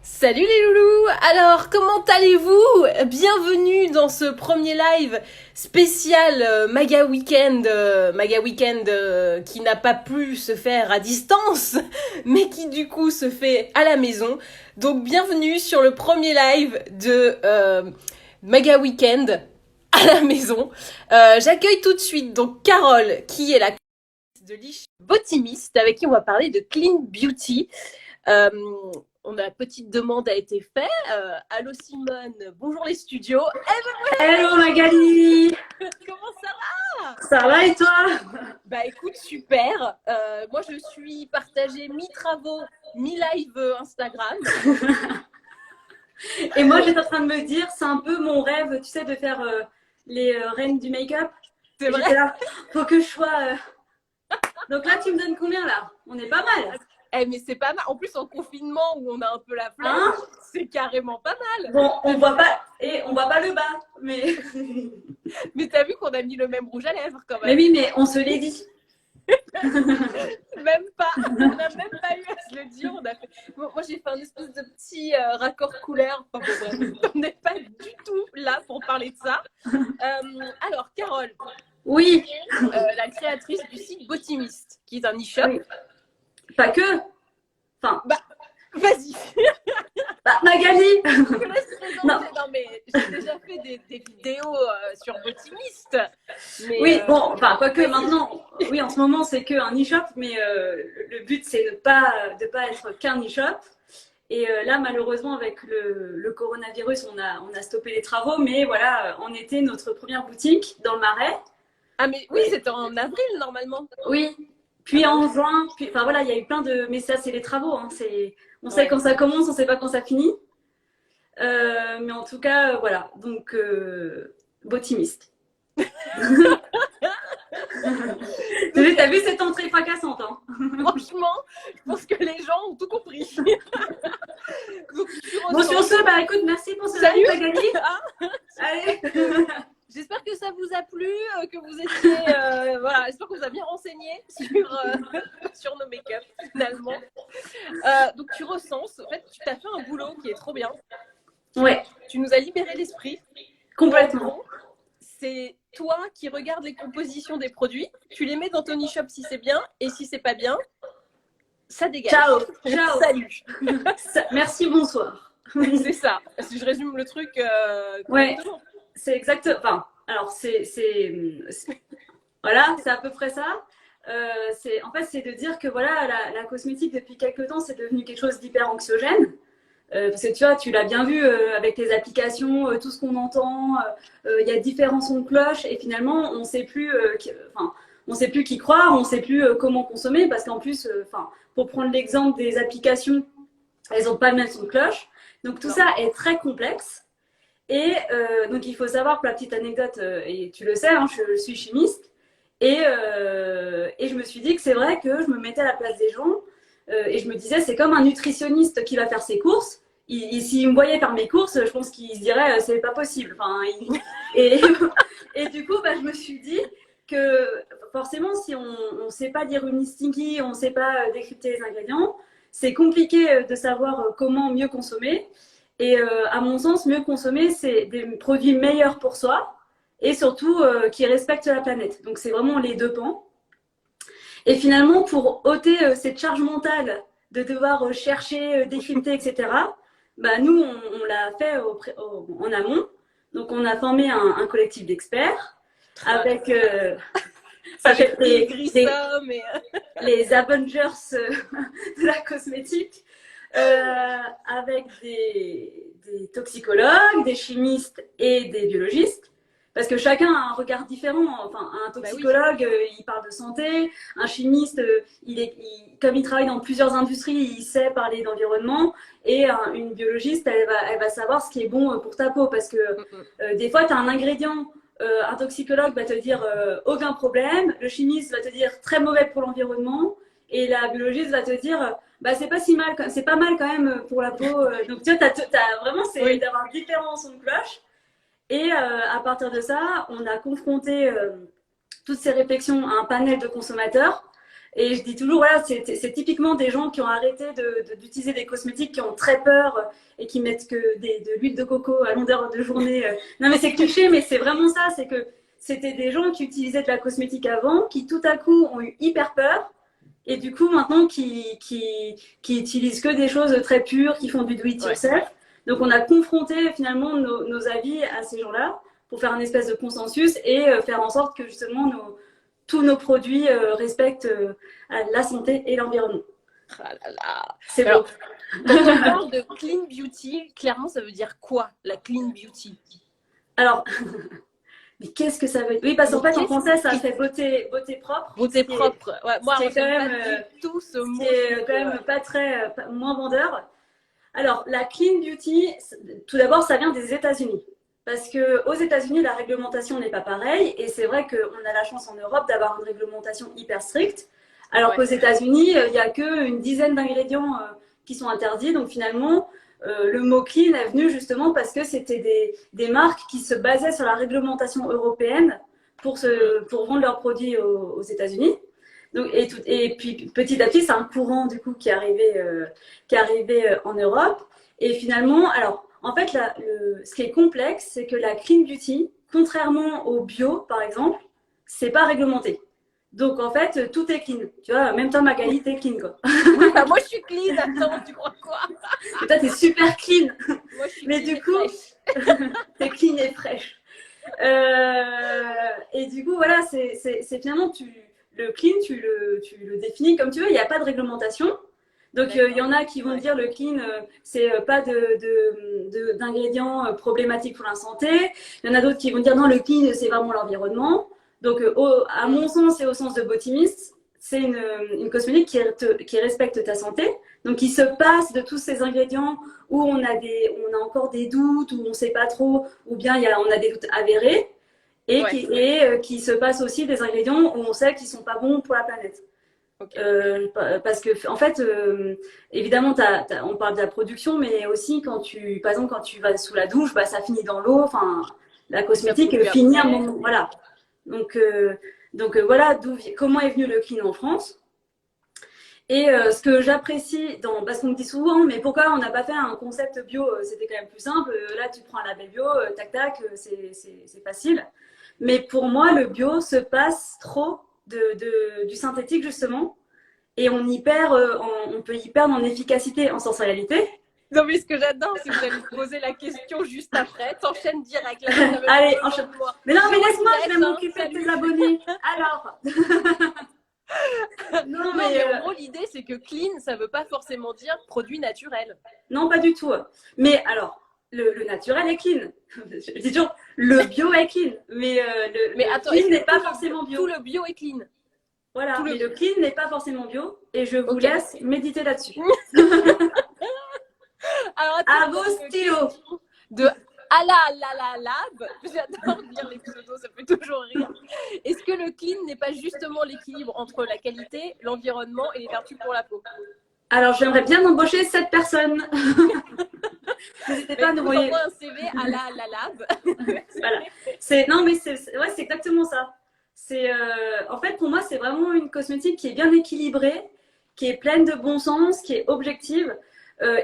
Salut les loulous. Alors, comment allez-vous? Bienvenue dans ce premier live spécial Maga Weekend qui n'a pas pu se faire à distance, mais qui du coup se fait à la maison. Donc bienvenue sur le premier live de Maga Weekend à la maison. J'accueille tout de suite donc Carole, qui est la de Liche Botimiste, avec qui on va parler de Clean Beauty. Euh, on a petite demande a été faite. Allô Simone, bonjour les studios. Hello Magali. Comment ça va? Ça va et toi? Bah écoute, super. Moi je suis partagée mi-travaux, mi-live Instagram. Et moi j'étais en train de me dire, c'est un peu mon rêve, tu sais, de faire les reines du make-up. C'est Et vrai. j'étais là, faut que je sois. Donc là, tu me donnes combien là? On est pas mal. Mais c'est pas mal. En plus en confinement où on a un peu la flemme, Hein? c'est carrément pas mal. Bon, on voit pas le bas, mais. Mais t'as vu qu'on a mis le même rouge à lèvres quand Mais même. oui, mais on se l'est dit. Même pas. On n'a même pas eu à se le dire. Moi j'ai fait un espèce de petit raccord couleur. Enfin, bon, bref, on n'est pas du tout là pour parler de ça. Alors Carole, Oui. la créatrice du site Botimiste, qui est un e-shop. Oui. Pas que. Enfin. Bah, vas-y. Bah, Magali. Je te laisse présenter. Non. Non, mais j'ai déjà fait des vidéos sur Botimiste. Mais, Oui, bon, enfin, quoique maintenant, oui, en ce moment, c'est qu'un e-shop, mais le but, c'est de pas être qu'un e-shop. Et là, malheureusement, avec le coronavirus, on a stoppé les travaux, mais voilà, en été, notre première boutique dans le Marais. Ah, mais oui, Et, c'était en avril normalement. oui, puis en juin, puis, enfin voilà, il y a eu plein de. Mais ça, c'est les travaux, hein, on sait quand ça commence, on sait pas quand ça finit. Mais en tout cas, voilà, donc, botimiste. T'as vu cette entrée fracassante, hein? Franchement, je pense que les gens ont tout compris. Donc, Bon, sur ce, bah écoute, merci pour ce Salut. live, Magali. Hein. Allez. J'espère que ça vous a plu, que vous étiez, voilà, j'espère que vous avez bien renseigné sur nos make-up finalement. Donc tu recenses, en fait, tu t'as fait un boulot qui est trop bien. Ouais, Tu nous as libéré l'esprit. complètement. C'est toi qui regardes les compositions des produits, tu les mets dans ton e-shop si c'est bien, et si c'est pas bien, ça dégage. Ciao, ciao. Salut. Merci, bonsoir. C'est ça. Si je résume le truc. Ouais, c'est exact. Enfin, alors voilà, c'est à peu près ça. En fait, c'est de dire que voilà, la cosmétique depuis quelques temps, c'est devenu quelque chose d'hyper anxiogène. Parce que tu vois, tu l'as bien vu avec les applications, tout ce qu'on entend, il y a différents sons de cloche et finalement, on sait plus, on sait plus qui croire, on sait plus comment consommer parce qu'en plus, pour prendre l'exemple des applications, elles n'ont pas le même son de cloche. Donc tout ça est très complexe. Et donc il faut savoir, pour la petite anecdote, et tu le sais, hein, je suis chimiste, et je me suis dit que c'est vrai que je me mettais à la place des gens, et je me disais, c'est comme un nutritionniste qui va faire ses courses. S'il me voyait faire mes courses, je pense qu'il se dirait, c'est pas possible. Et, et du coup, bah, je me suis dit que forcément, si on ne sait pas dire une sticky, on ne sait pas décrypter les ingrédients, c'est compliqué de savoir comment mieux consommer. Et à mon sens, mieux consommer, c'est des produits meilleurs pour soi et surtout qui respectent la planète. Donc, c'est vraiment les deux pans. Et finalement, pour ôter cette charge mentale de devoir chercher, décrypter, etc., bah, nous, on l'a fait en amont. Donc, on a formé un collectif d'experts avec ça fait les Avengers de la cosmétique. Avec des toxicologues, des chimistes et des biologistes, parce que chacun a un regard différent. Enfin, un toxicologue, il parle de santé, un chimiste, comme il travaille dans plusieurs industries, il sait parler d'environnement, et une biologiste, elle va savoir ce qui est bon pour ta peau, parce que des fois, tu as un ingrédient, un toxicologue va te dire aucun problème, le chimiste va te dire très mauvais pour l'environnement, et la biologiste va te dire bah, c'est pas si mal, c'est pas mal quand même pour la peau. Donc tu vois, vraiment, c'est d'avoir différents sons de cloche. Et à partir de ça, on a confronté toutes ces réflexions à un panel de consommateurs. Et je dis toujours, voilà, c'est typiquement des gens qui ont arrêté d'utiliser des cosmétiques, qui ont très peur et qui mettent que de l'huile de coco à longueur de journée. Non, mais c'est cliché, mais c'est vraiment ça. C'est que c'était des gens qui utilisaient de la cosmétique avant, qui tout à coup ont eu hyper peur. Et du coup, maintenant, qui utilisent que des choses très pures, qui font du do it yourself. Donc, on a confronté finalement nos avis à ces gens-là pour faire un espèce de consensus et faire en sorte que justement tous nos produits respectent la santé et l'environnement. Ah là là. C'est Alors, beau. quand on parle de clean beauty, clairement, ça veut dire quoi, la clean beauty? Alors, mais qu'est-ce que ça veut dire? Oui, parce qu'en fait, en français, ça fait beauté propre. Beauté propre. Ouais, moi, c'est quand même pas du tout ce mot. Qui est quand même pas très, moins vendeur. Alors, la clean beauty, tout d'abord, ça vient des États-Unis. Parce qu'aux États-Unis, la réglementation n'est pas pareille. Et c'est vrai qu'on a la chance en Europe d'avoir une réglementation hyper stricte. Alors qu'aux États-Unis, il n'y a qu'une dizaine d'ingrédients qui sont interdits. Donc finalement, le mot clean est venu justement parce que c'était des marques qui se basaient sur la réglementation européenne pour vendre leurs produits aux États-Unis. Donc, et puis petit à petit, c'est un courant du coup qui est arrivé en Europe. Et finalement, alors en fait, ce qui est complexe, c'est que la clean beauty, contrairement au bio par exemple, c'est pas réglementé. Donc en fait, tout est clean. Tu vois, même toi, Magali, t'es clean quoi. Oui, bah, moi je suis clean, attends, tu crois quoi? Et toi, t'es super clean. Moi, je suis Mais clean du coup, t'es clean et fraîche. Et du coup, voilà, c'est finalement, le clean, tu le définis comme tu veux. Il n'y a pas de réglementation. Donc, il y en a qui vont dire le clean, c'est pas d'ingrédients problématiques pour la santé. Il y en a d'autres qui vont dire non, le clean, c'est vraiment l'environnement. Donc, à mon sens et au sens de Botimist, c'est une cosmétique qui respecte ta santé. Donc, qui se passe de tous ces ingrédients où on a encore des doutes, où on ne sait pas trop, ou bien on a des doutes avérés, et qui se passe aussi des ingrédients où on sait qu'ils ne sont pas bons pour la planète. Okay. Parce que, en fait, évidemment, on parle de la production, mais aussi, par exemple, quand tu vas sous la douche, bah, ça finit dans l'eau. Enfin, la cosmétique finit à un moment. Voilà. Donc voilà comment est venu le clean en France. Et ce que j'apprécie parce qu'on me dit souvent, mais pourquoi on n'a pas fait un concept bio? C'était quand même plus simple. Là, tu prends un label bio, tac, tac, c'est facile. Mais pour moi, le bio se passe trop du synthétique, justement. Et on peut y perdre en efficacité, en sensorialité. Non, mais ce que j'adore, c'est que vous allez me poser la question juste après. T'enchaînes direct. Là, allez, enchaîne. Mais non, mais laisse-moi, je vais m'occuper de tes abonnés. Alors non, mais en gros, l'idée, c'est que clean, ça veut pas forcément dire produit naturel. Non, pas du tout. Mais alors, le naturel est clean. Je dis toujours, le bio est clean. Mais attends, clean n'est pas forcément bio. Tout le bio est clean. Voilà, mais le clean n'est pas forcément bio. Et je vous laisse méditer là-dessus. Alors, à vos stylos. De Lab, j'adore dire les pseudos, ça fait toujours rire. Est-ce que le clean n'est pas justement l'équilibre entre la qualité, l'environnement et les vertus pour la peau? Alors, j'aimerais bien embaucher cette personne. N'hésitez pas à nous envoyer un CV à Lab. Voilà. Non, mais c'est exactement ça. En fait, pour moi, c'est vraiment une cosmétique qui est bien équilibrée, qui est pleine de bon sens, qui est objective.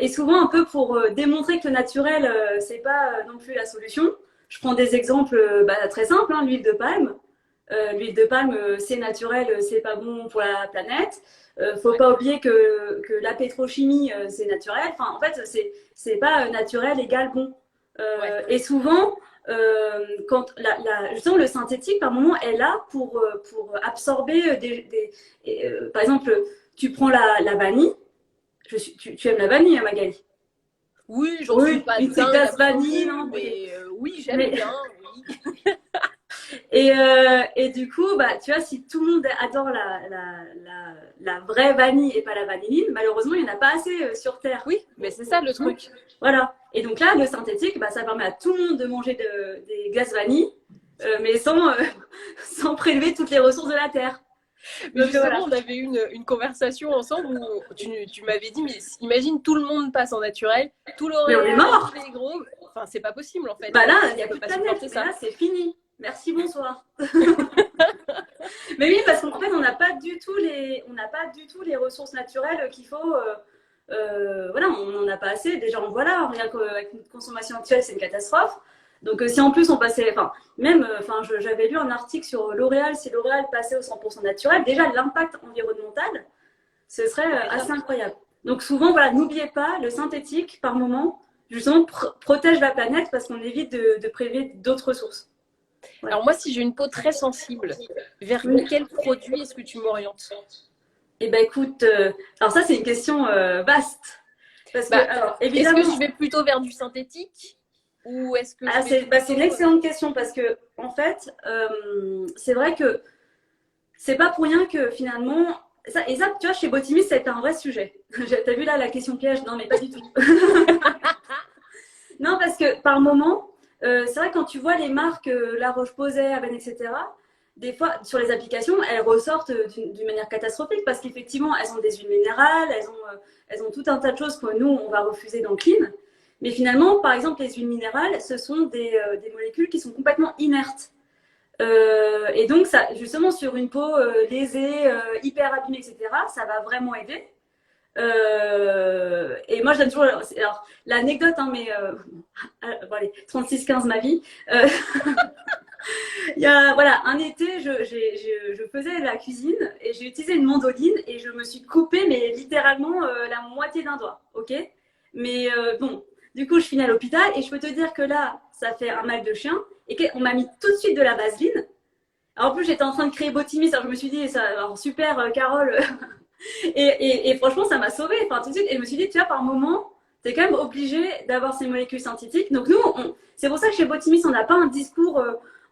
Et souvent un peu pour démontrer que le naturel, c'est pas non plus la solution. Je prends des exemples très simples, hein, l'huile de palme. L'huile de palme, c'est naturel, c'est pas bon pour la planète. Faut pas oublier que la pétrochimie, c'est naturel. Enfin, en fait, c'est pas naturel égale bon. Et souvent, quand justement le synthétique, par moment, est là pour absorber par exemple, tu prends la vanille. Tu aimes la vanille, hein, Magali? Oui, j'en suis pas une glace vanille, non? Mais oui, j'aime bien. Oui. Et du coup, tu vois, si tout le monde adore la vraie vanille et pas la vanilline, malheureusement, il n'y en a pas assez sur Terre. Oui, mais c'est ça le truc. Voilà. Et donc là, le synthétique, ça permet à tout le monde de manger des glaces vanille, mais sans prélever toutes les ressources de la Terre. Mais justement, on avait eu une conversation ensemble où tu m'avais dit, mais imagine tout le monde passe en naturel, tout l'Oréal, les gros, enfin c'est pas possible en fait. Là, il n'y a plus de planète, là c'est fini. Merci, bonsoir. Mais oui, parce qu'en fait, on n'a pas du tout les ressources naturelles qu'il faut. Voilà, on n'en a pas assez. Déjà, on voit là, rien qu'avec notre consommation actuelle, c'est une catastrophe. Donc, si en plus on passait, enfin, même, j'avais lu un article sur L'Oréal, si L'Oréal passait au 100% naturel, déjà l'impact environnemental, ce serait assez incroyable. Donc, souvent, voilà, n'oubliez pas, le synthétique, par moment, justement, protège la planète parce qu'on évite de priver d'autres ressources. Ouais. Alors moi, si j'ai une peau très sensible, vers quel produit est-ce que tu m'orientes? Eh ben écoute, alors ça c'est une question vaste. Parce que, alors, évidemment, est-ce que je vais plutôt vers du synthétique ou est-ce que c'est une excellente question parce que en fait, c'est vrai que c'est pas pour rien que finalement, ça, tu vois, chez Botimis, ça a été un vrai sujet. T'as vu là la question piège? Non, mais pas du tout. Non, parce que par moment, c'est vrai quand tu vois les marques La Roche-Posay, Aven, etc., des fois, sur les applications, elles ressortent d'une manière catastrophique parce qu'effectivement, elles ont des huiles minérales, elles ont tout un tas de choses que nous, on va refuser dans Clean. Mais finalement, par exemple, les huiles minérales, ce sont des molécules qui sont complètement inertes. Et donc, ça, justement, sur une peau lésée, hyper abîmée, etc., ça va vraiment aider. Et moi, je donne toujours. Alors, l'anecdote, hein, mais bon, allez, 36-15 ma vie. Il y a, voilà, un été, je faisais la cuisine et j'ai utilisé une mandoline et je me suis coupée, mais littéralement la moitié d'un doigt, ok? Mais bon, du coup, je finis à l'hôpital et je peux te dire que là, ça fait un mal de chien et qu'on m'a mis tout de suite de la vaseline. Alors, en plus, j'étais en train de créer Botimis, alors je me suis dit, ça, alors, super, Carole. et franchement, ça m'a sauvée, enfin, tout de suite. Et je me suis dit, tu vois, par moment, t'es quand même obligé d'avoir ces molécules synthétiques. Donc, nous, c'est pour ça que chez Botimis, on n'a pas un discours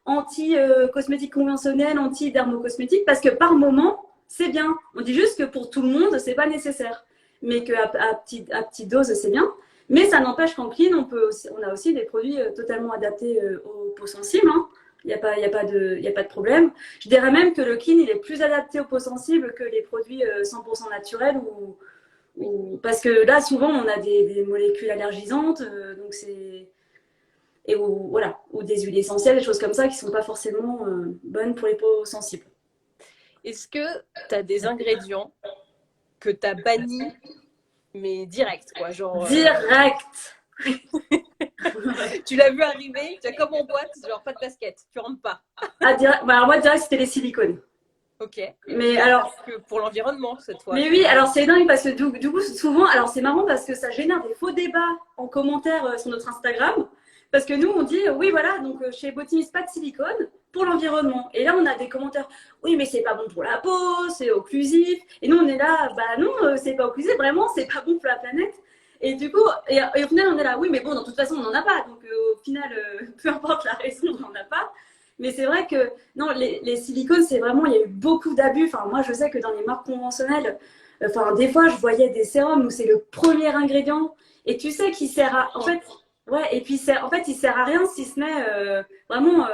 anti-cosmétique conventionnel, anti-dermocosmétique, parce que par moment, c'est bien. On dit juste que pour tout le monde, c'est pas nécessaire. Mais qu'à petite dose, c'est bien. Mais ça n'empêche qu'en clean, on a aussi des produits totalement adaptés aux peaux sensibles. Hein. Il n'y a pas de problème. Je dirais même que le clean, il est plus adapté aux peaux sensibles que les produits 100% naturels parce que là, souvent, on a des molécules allergisantes, donc c'est voilà, ou des huiles essentielles, des choses comme ça qui sont pas forcément bonnes pour les peaux sensibles. Est-ce que tu as des ingrédients que tu as bannis, mais direct, quoi, genre direct. Tu l'as vu arriver, tu as comme en boîte, genre pas de basket, tu rentres pas. Ah, direct. Bah, alors moi, direct, c'était les silicones. Ok. Mais alors, parce que pour l'environnement cette fois. Mais oui, alors c'est dingue parce que du coup, souvent, alors c'est marrant parce que ça génère des faux débats en commentaire sur notre Instagram. Parce que nous, on dit, oui, voilà, donc chez Botimis, pas de silicone pour l'environnement. Et là, on a des commentaires, oui, mais c'est pas bon pour la peau, c'est occlusif. Et nous, on est là, bah non, c'est pas occlusif, vraiment, c'est pas bon pour la planète. Et du coup, et au final, on est là, oui, mais bon, de toute façon, on n'en a pas. Donc au final, peu importe la raison, on n'en a pas. Mais c'est vrai que non, les silicones, c'est vraiment, il y a eu beaucoup d'abus. Enfin, moi, je sais que dans les marques conventionnelles, enfin, des fois, je voyais des sérums où c'est le premier ingrédient et tu sais qu'il sert à, en fait, ouais, et puis en fait, il sert à rien si ce n'est vraiment,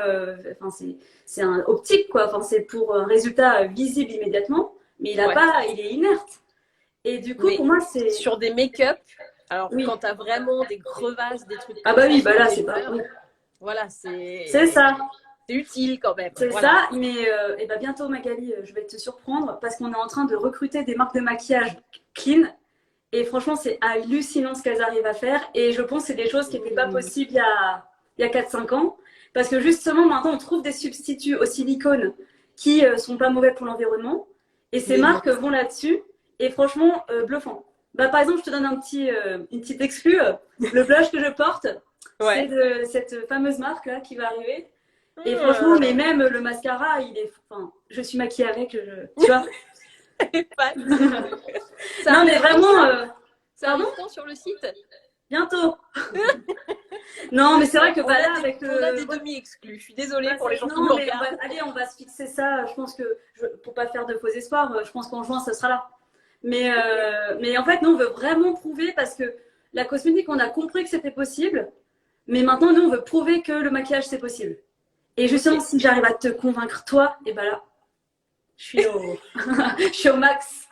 enfin, c'est un optique quoi. Enfin, c'est pour un résultat visible immédiatement, mais il a pas, il est inerte. Et du coup, pour moi, c'est sur des make-up. Alors, quand tu as vraiment des crevasses, des trucs. Ah bah oui, bah là, c'est pas. Voilà, c'est. C'est ça. C'est utile quand même. C'est ça, mais et ben bientôt Magali, je vais te surprendre parce qu'on est en train de recruter des marques de maquillage clean et franchement c'est hallucinant ce qu'elles arrivent à faire et je pense que c'est des choses qui n'étaient pas possibles il y a 4-5 ans parce que justement maintenant on trouve des substituts au silicone qui sont pas mauvais pour l'environnement et ces marques vont là-dessus et franchement bluffant. Bah, par exemple je te donne une petite exclue, le blush que je porte c'est de cette fameuse marque là qui va arriver. Et franchement, mais même le mascara, il est. Enfin, je suis maquillée avec, tu vois. Non, mais vraiment. C'est un instant sur le site. Bientôt. Non, mais c'est vrai que on a des demi-exclus. Je suis désolée pour les gens qui nous regardent. Allez, on va se fixer ça. Je pense que, pour pas faire de faux espoirs, je pense qu'en juin, ça sera là. Mais en fait, nous, on veut vraiment prouver parce que la cosmétique, on a compris que c'était possible. Mais maintenant, nous, on veut prouver que le maquillage, c'est possible. Et justement, si j'arrive à te convaincre, toi, et ben là, je suis au max.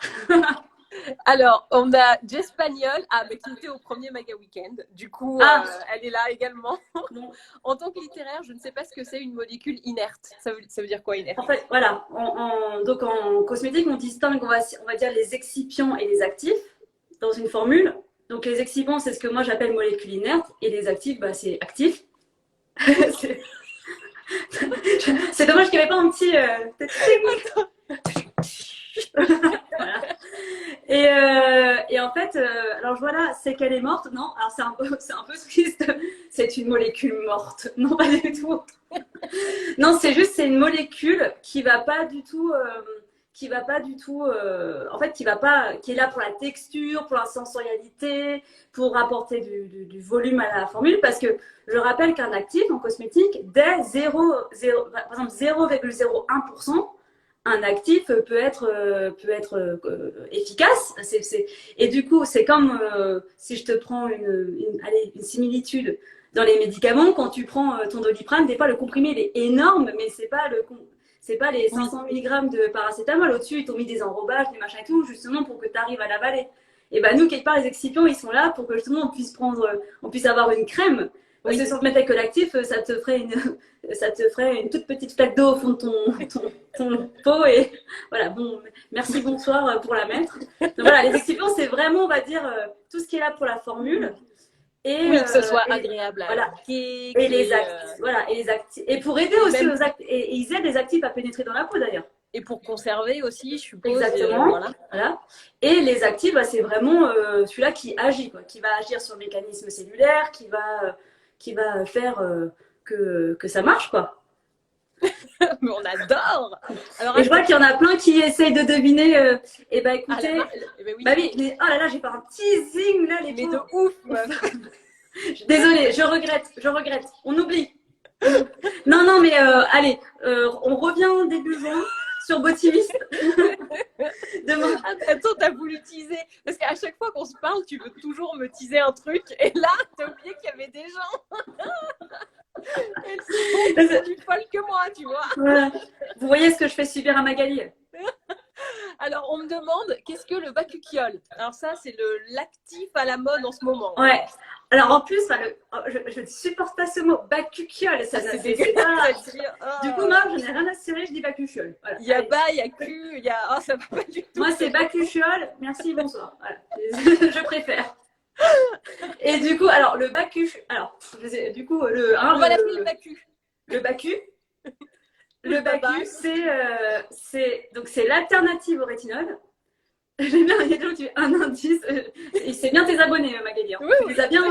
Alors, on a Jess Pagnol, mais qui était au premier Maga Weekend. Du coup, Ah, elle est là également. bon. En tant que littéraire, je ne sais pas ce que c'est une molécule inerte. Ça veut dire quoi, inerte? En fait, voilà. Donc en cosmétique, on distingue, on va dire, les excipients et les actifs dans une formule. Donc les excipients, c'est ce que moi j'appelle molécules inertes, et les actifs, bah, c'est actif. c'est c'est dommage qu'il n'y avait pas un petit. Voilà. Et en fait, alors voilà, c'est qu'elle est morte. Non, alors c'est un peu triste. C'est une molécule morte. Non, pas du tout. Non, c'est juste, c'est une molécule qui va pas du tout, en fait, qui est là pour la texture, pour la sensorialité, pour apporter du volume à la formule. Parce que je rappelle qu'un actif en cosmétique, dès 0, par exemple 0,01%, un actif peut être efficace. Et du coup, c'est comme si je te prends une similitude dans les médicaments. Quand tu prends ton Doliprane, des fois le comprimé il est énorme, mais c'est pas les Oui. 500 mg de paracétamol. Au-dessus, ils t'ont mis des enrobages, des machins et tout, justement pour que tu arrives à l'avaler. Et ben nous, quelque part, les excipients, ils sont là pour que justement on puisse avoir une crème. Parce que Oui. si on te mettait que l'actif, ça te ferait une toute petite flaque d'eau au fond de ton pot. Et voilà, bon, merci, bonsoir pour la mettre. Donc voilà, les excipients, c'est vraiment, on va dire, tout ce qui est là pour la formule. Et, Oui, que ce soit et agréable à voilà. appliquer. Et les actifs, voilà, et les actifs. Et pour aider aussi Même, aux actifs, et ils aident les actifs à pénétrer dans la peau d'ailleurs. et pour conserver aussi, je suppose. Exactement. Voilà. Voilà. Et les actifs, bah, c'est vraiment celui-là qui agit, quoi, qui va agir sur le mécanisme cellulaire, qui va faire que ça marche, quoi. Mais on adore. Alors, Et je vois qu'il y en a plein qui essayent de deviner. Et bah à la écoutez, marque, ben oui. bah oui, mais oh là là, j'ai pas un teasing là, les Mais de pauvres. ouf, meuf. Désolée, je regrette. On oublie. Non, non, mais allez, on revient début juin sur Botimiste. Demain. Attends, t'as voulu teaser. Parce qu'à chaque fois qu'on se parle, tu veux toujours me teaser un truc. Et là, t'as oublié qu'il y avait des gens. Elles sont plus folles que moi, tu vois. Voilà. Vous voyez ce que je fais subir à Magali. Alors, on me demande qu'est-ce que le bacuchiol. Alors ça, c'est l'actif à la mode en ce moment. Ouais. Alors en plus, je ne supporte pas ce mot, bacuchiol. Ça, C'est c'est dégueulasse pas. à dire. Oh. Du coup, moi, je n'ai rien à cirer, je dis bacuchiol. Voilà. Il y a bas, il y a cul, il y a. Oh, ça va pas du tout. Moi, c'est bacuchiol. Merci, bonsoir. Voilà. Je préfère. Et du coup, alors le bacu. Alors, du coup, On va l'appeler le bacu. Le bacu. Le Le bacu, baba. c'est l'alternative au rétinol. J'aime bien, il y a des gens qui disent un indice. C'est bien tes abonnés, Magali. Hein. Oui, Tu les as bien.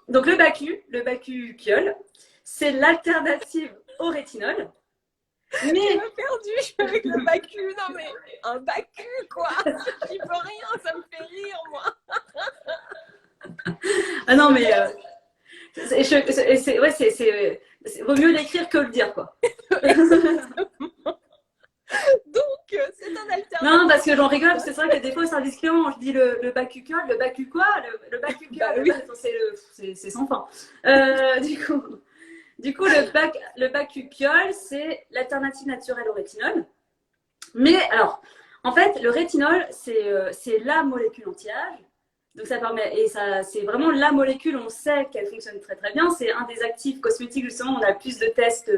Donc le bacuchiol, c'est l'alternative au rétinol. Mais tu m'as perdu avec le bacu. Non mais un bacu quoi. J'y peux rien, ça me fait rire moi. Ah non mais vaut mieux l'écrire que le dire quoi. Donc c'est un alternative. Non parce que j'en rigole parce que c'est vrai que des fois c'est indiscret, je dis le bacuchiol, le bacu quoi, le bacuchiol, Bah oui. c'est sans fin. Du coup, le bacuchiol, c'est l'alternative naturelle au rétinol. Mais alors, en fait, le rétinol, c'est la molécule anti-âge. Donc ça permet, et ça, c'est vraiment la molécule, on sait qu'elle fonctionne très très bien. C'est un des actifs cosmétiques, justement, on a plus de tests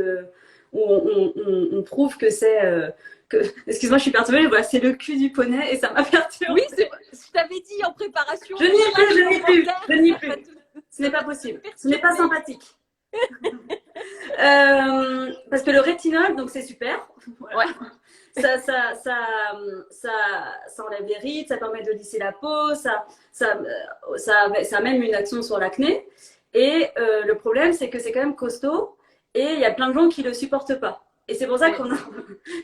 où on prouve que c'est. Excuse-moi, je suis perturbée, voilà, c'est le cul du poney et ça m'a perturbée. Oui, je t'avais dit en préparation. Je n'y plus. Ce n'est pas possible. Ce n'est pas sympathique. Parce que le rétinol, donc c'est super. Voilà. Ouais. Ça enlève les rides, ça permet de lisser la peau, ça a même une action sur l'acné. Et le problème, c'est que c'est quand même costaud et il y a plein de gens qui ne le supportent pas. Et c'est pour ça qu'on a.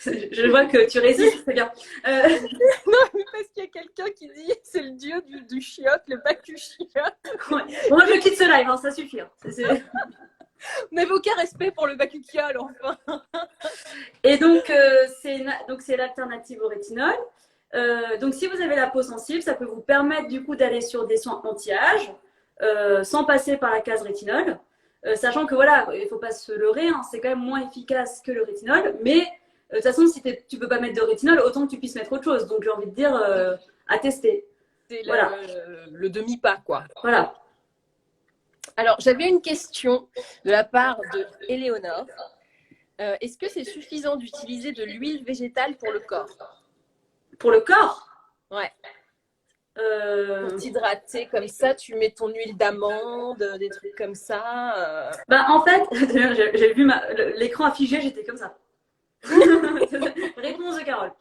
Je vois que tu résistes, c'est bien. Non, mais parce qu'il y a quelqu'un qui dit c'est le dieu du chiotte, le bacuchiotte. Ouais. Bon, moi, je quitte ce live, hein, ça suffit. Hein. On n'avait aucun respect pour le bacuchiol, enfin. Et donc, c'est l'alternative au rétinol. Donc, si vous avez la peau sensible, ça peut vous permettre du coup d'aller sur des soins anti-âge sans passer par la case rétinol. Sachant que voilà, il ne faut pas se leurrer, hein, c'est quand même moins efficace que le rétinol, mais De toute façon, si tu peux pas mettre de rétinol, autant que tu puisses mettre autre chose. Donc j'ai envie de dire à tester. C'est Voilà. le demi-pas, quoi. Voilà. Alors, j'avais une question de la part de Éléonore. Est-ce que c'est suffisant d'utiliser de l'huile végétale pour le corps? Pour le corps, Ouais. Pour t'hydrater comme ça, tu mets ton huile d'amande, des trucs comme ça. Bah, en fait, j'ai vu l'écran affiché, j'étais comme ça. Réponse de Carole.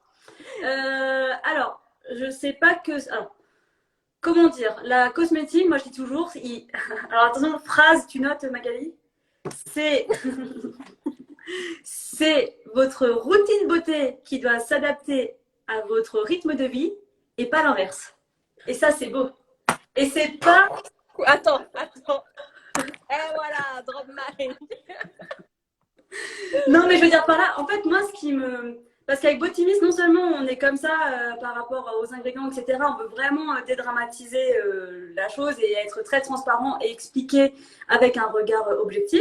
Alors, je sais pas que. Alors, comment dire? La cosmétique, moi je dis toujours. Alors, attention, phrase, tu notes, Magali. C'est. C'est votre routine beauté qui doit s'adapter à votre rythme de vie et pas l'inverse. Et ça, c'est beau. Et c'est pas. Attends. Et voilà, drop mine. Non, mais je veux dire par là, en fait, moi, ce qui me. Parce qu'avec Botimis, non seulement on est comme ça par rapport aux ingrédients, etc., on veut vraiment dédramatiser la chose et être très transparent et expliquer avec un regard objectif,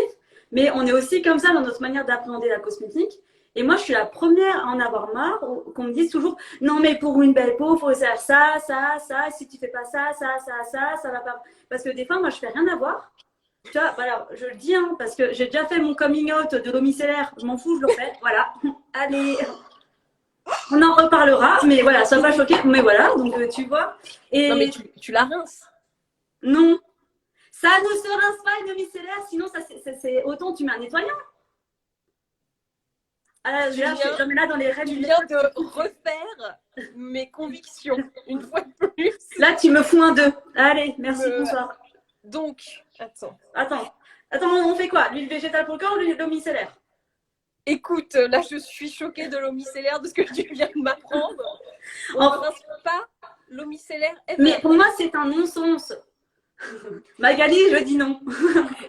mais on est aussi comme ça dans notre manière d'appréhender la cosmétique. Et moi, je suis la première à en avoir marre qu'on me dise toujours non, mais pour une belle peau, il faut faire ça, si tu fais pas ça, ça va pas. Parce que des fois, moi, je fais rien à voir. Tu vois, voilà, je le dis, hein, parce que j'ai déjà fait mon coming out de l'eau micellaire, je m'en fous, je le refais, voilà. Allez, on en reparlera, mais voilà, sois pas choquée, mais voilà, donc tu vois. Et non, mais tu la rinces. non, ça ne se rince pas une eau micellaire, sinon c'est autant tu mets un nettoyant. Ah, j'en mets là dans les règles. Tu viens de refaire mes convictions, une fois de plus. Là, tu me fous un 2. Allez, merci, bonsoir. Donc, Attends, on fait quoi? L'huile végétale pour le corps ou l'eau micellaire? Écoute, là, je suis choquée de l'eau micellaire, de ce que tu viens de m'apprendre. On ne rince pas l'eau micellaire. Mais pour moi, c'est un non-sens. Magali, je dis non.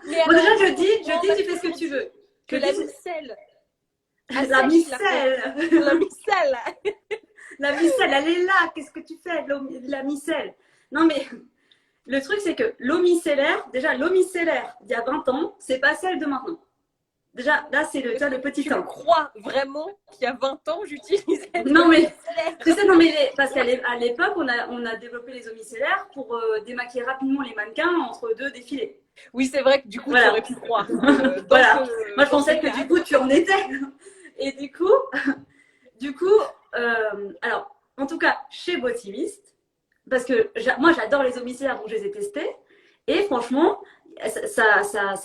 Mais bon, déjà, je dis, tu fais ce que tu veux. Que la micelle. La micelle. La micelle. La micelle, elle est là. Qu'est-ce que tu fais, la micelle? Non, mais le truc, c'est que l'eau micellaire, déjà, l'eau micellaire d'il y a 20 ans, c'est pas celle de maintenant. Déjà, là, c'est le petit temps. Tu crois vraiment qu'il y a 20 ans, j'utilisais non, mais tu sais, non, mais parce qu'à l'époque, on a développé les eaux micellaires pour démaquiller rapidement les mannequins entre deux défilés. Oui, c'est vrai que du coup, voilà. tu aurais pu croire. Voilà. Moi, je pensais que du coup, tu en étais. Et du coup, alors, en tout cas, chez Botimist, parce que moi, j'adore les eaux micellaires, donc je les ai testées. Et franchement, ça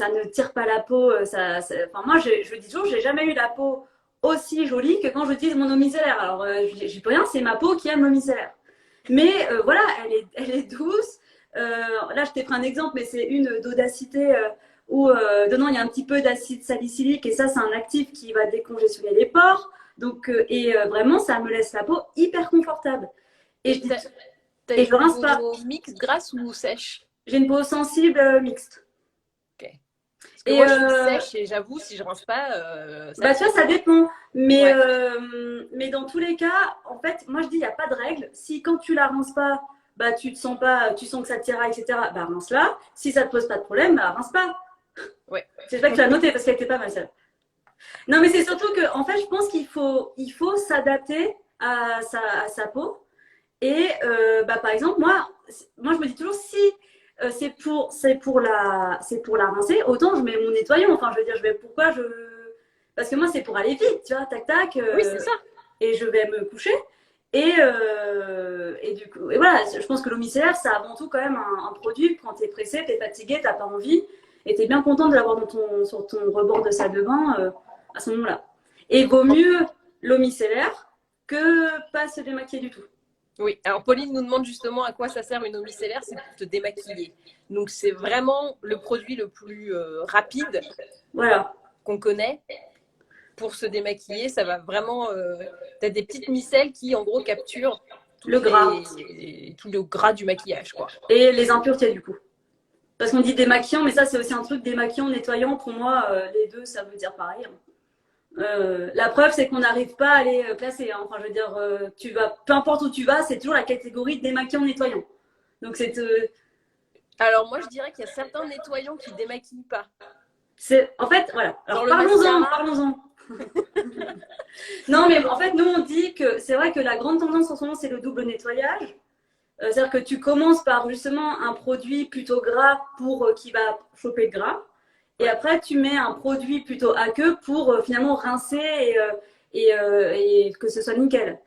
ne tire pas la peau. Enfin, moi, je dis toujours, j'ai jamais eu la peau aussi jolie que quand j'utilise mon eau micellaire. Alors, j'y peux rien, c'est ma peau qui aime l'eau micellaire. Mais voilà, elle est douce. Là, je t'ai pris un exemple, mais c'est une d'Audacité où dedans il y a un petit peu d'acide salicylique et ça, c'est un actif qui va décongestionner les pores. Donc, vraiment, ça me laisse la peau hyper confortable. Et je rince pas. Mix grasse ou sèche? J'ai une peau sensible mixte. Ok. Parce que moi, je suis sèche et j'avoue, si je rince pas. Bah, tu vois, ça dépend. Mais, mais dans tous les cas, en fait, moi, je dis, il n'y a pas de règle. Si quand tu la rinces pas, bah, tu sens que ça tira, etc., bah, rince-la. Si ça te pose pas de problème, bah, rince pas. Ouais. C'est vrai que tu l'as noté parce qu'elle était pas mal, celle. Non, mais c'est surtout que, en fait, je pense qu'il faut s'adapter à sa peau. Et, bah, par exemple, moi, je me dis toujours, si c'est pour la rincer, autant je mets mon nettoyant. Enfin, je veux dire, parce que moi, c'est pour aller vite, tu vois, tac, tac. Oui, c'est ça. Et je vais me coucher. Et du coup, et voilà, je pense que l'eau micellaire, c'est avant tout quand même un produit. Quand t'es pressé, t'es fatigué, t'as pas envie, et t'es bien content de l'avoir sur ton rebord de salle de bain à ce moment-là. Et vaut mieux l'eau micellaire que pas se démaquiller du tout. Oui, alors Pauline nous demande justement à quoi ça sert une eau micellaire, c'est pour te démaquiller. Donc c'est vraiment le produit le plus rapide qu'on connaît pour se démaquiller. Ça va vraiment... tu as des petites micelles qui en gros capturent tout le gras du maquillage, quoi. Et les impuretés du coup. Parce qu'on dit démaquillant, mais ça c'est aussi un truc démaquillant, nettoyant. Pour moi, les deux, ça veut dire pareil. La preuve, c'est qu'on n'arrive pas à les classer. Hein. Enfin, je veux dire, peu importe où tu vas, c'est toujours la catégorie démaquillant, nettoyant. Donc, Alors, moi, je dirais qu'il y a certains nettoyants qui démaquillent pas. En fait, voilà. Alors, parlons-en. Non, mais en fait, nous, on dit que c'est vrai que la grande tendance en ce moment, c'est le double nettoyage. C'est-à-dire que tu commences par justement un produit plutôt gras pour qui va choper le gras. Et après, tu mets un produit plutôt aqueux pour finalement rincer et que ce soit nickel.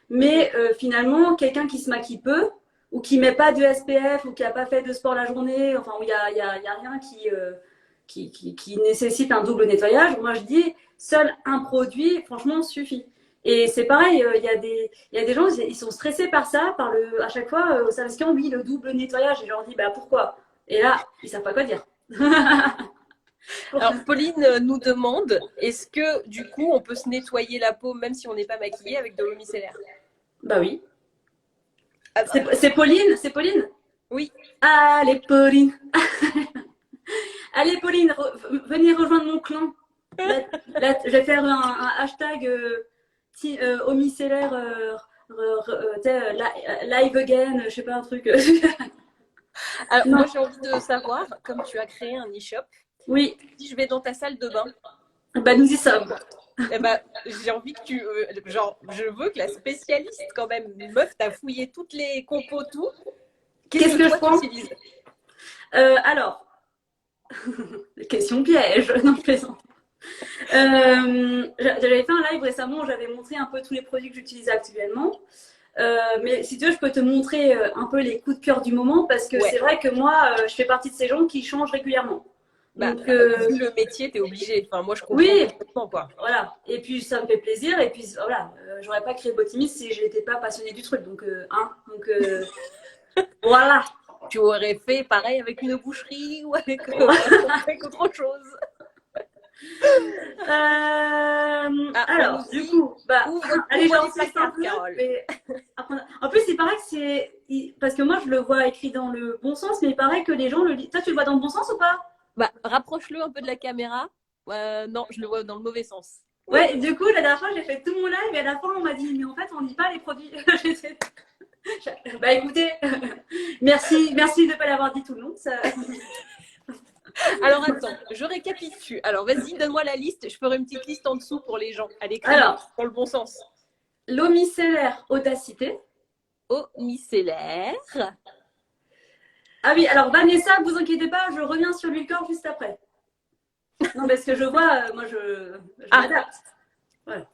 Mais finalement, quelqu'un qui se maquille peu ou qui met pas de SPF ou qui a pas fait de sport la journée, enfin où il y a rien qui nécessite un double nettoyage, moi je dis seul un produit, franchement, suffit. Et c'est pareil, il y a des gens, ils sont stressés par ça, à chaque fois, ça parce qu'on oui, le double nettoyage. Et je leur dis, bah pourquoi? Et là, ils savent pas quoi dire. Alors, Pauline nous demande, est-ce que du coup, on peut se nettoyer la peau même si on n'est pas maquillé avec de l'eau micellaire? Bah oui. Ah bah, C'est Pauline? C'est Pauline? oui. Allez, Pauline. Allez, Pauline, venez rejoindre mon clan. Là, je vais faire un hashtag au micellaire live again, je sais pas, un truc. Alors, Non. moi, j'ai envie de savoir, comme tu as créé un e-shop, Oui, si je vais dans ta salle de bain, bah nous y sommes. eh ben, j'ai envie que tu. Genre, je veux que la spécialiste, quand même, meuf, t'as fouillé toutes les compos, tout. Qu'est-ce que je toi, prends? tu utilises? Alors, question piège, non, je plaisante. J'avais fait un live récemment où j'avais montré un peu tous les produits que j'utilise actuellement. Mais si tu veux, je peux te montrer un peu les coups de cœur du moment parce que Ouais. c'est vrai que moi, je fais partie de ces gens qui changent régulièrement. Bah, Donc, vu le métier, t'es obligé. Enfin, moi, je comprends oui, complètement, quoi. voilà. Et puis, ça me fait plaisir. Et puis, voilà, j'aurais pas créé Botimis si je n'étais pas passionnée du truc. Donc, voilà. Tu aurais fait pareil avec une boucherie ou avec, avec autre chose. Alors, du coup, bah, allez, ouvre les j'insiste un placards, peu. Carole. Mais en plus, il paraît que c'est. Parce que moi, je le vois écrit dans le bon sens, mais il paraît que les gens le lisent. Toi, tu le vois dans le bon sens ou pas? Bah, rapproche-le un peu de la caméra. Non, je le vois dans le mauvais sens. Ouais, du coup, la dernière fois, j'ai fait tout mon live et à la fin, on m'a dit, mais en fait, on ne dit pas les produits. Bah écoutez, merci de ne pas l'avoir dit tout le long. Ça... Alors attends, je récapitule. Alors vas-y, donne-moi la liste. Je ferai une petite liste en dessous pour les gens. À l'écrit, Alors, dans le bon sens. l'eau micellaire Audacité. Eau micellaire. Ah oui, alors Vanessa, vous inquiétez pas, je reviens sur l'huile corps juste après. Non, parce que je vois, moi, je m'adapte. Voilà.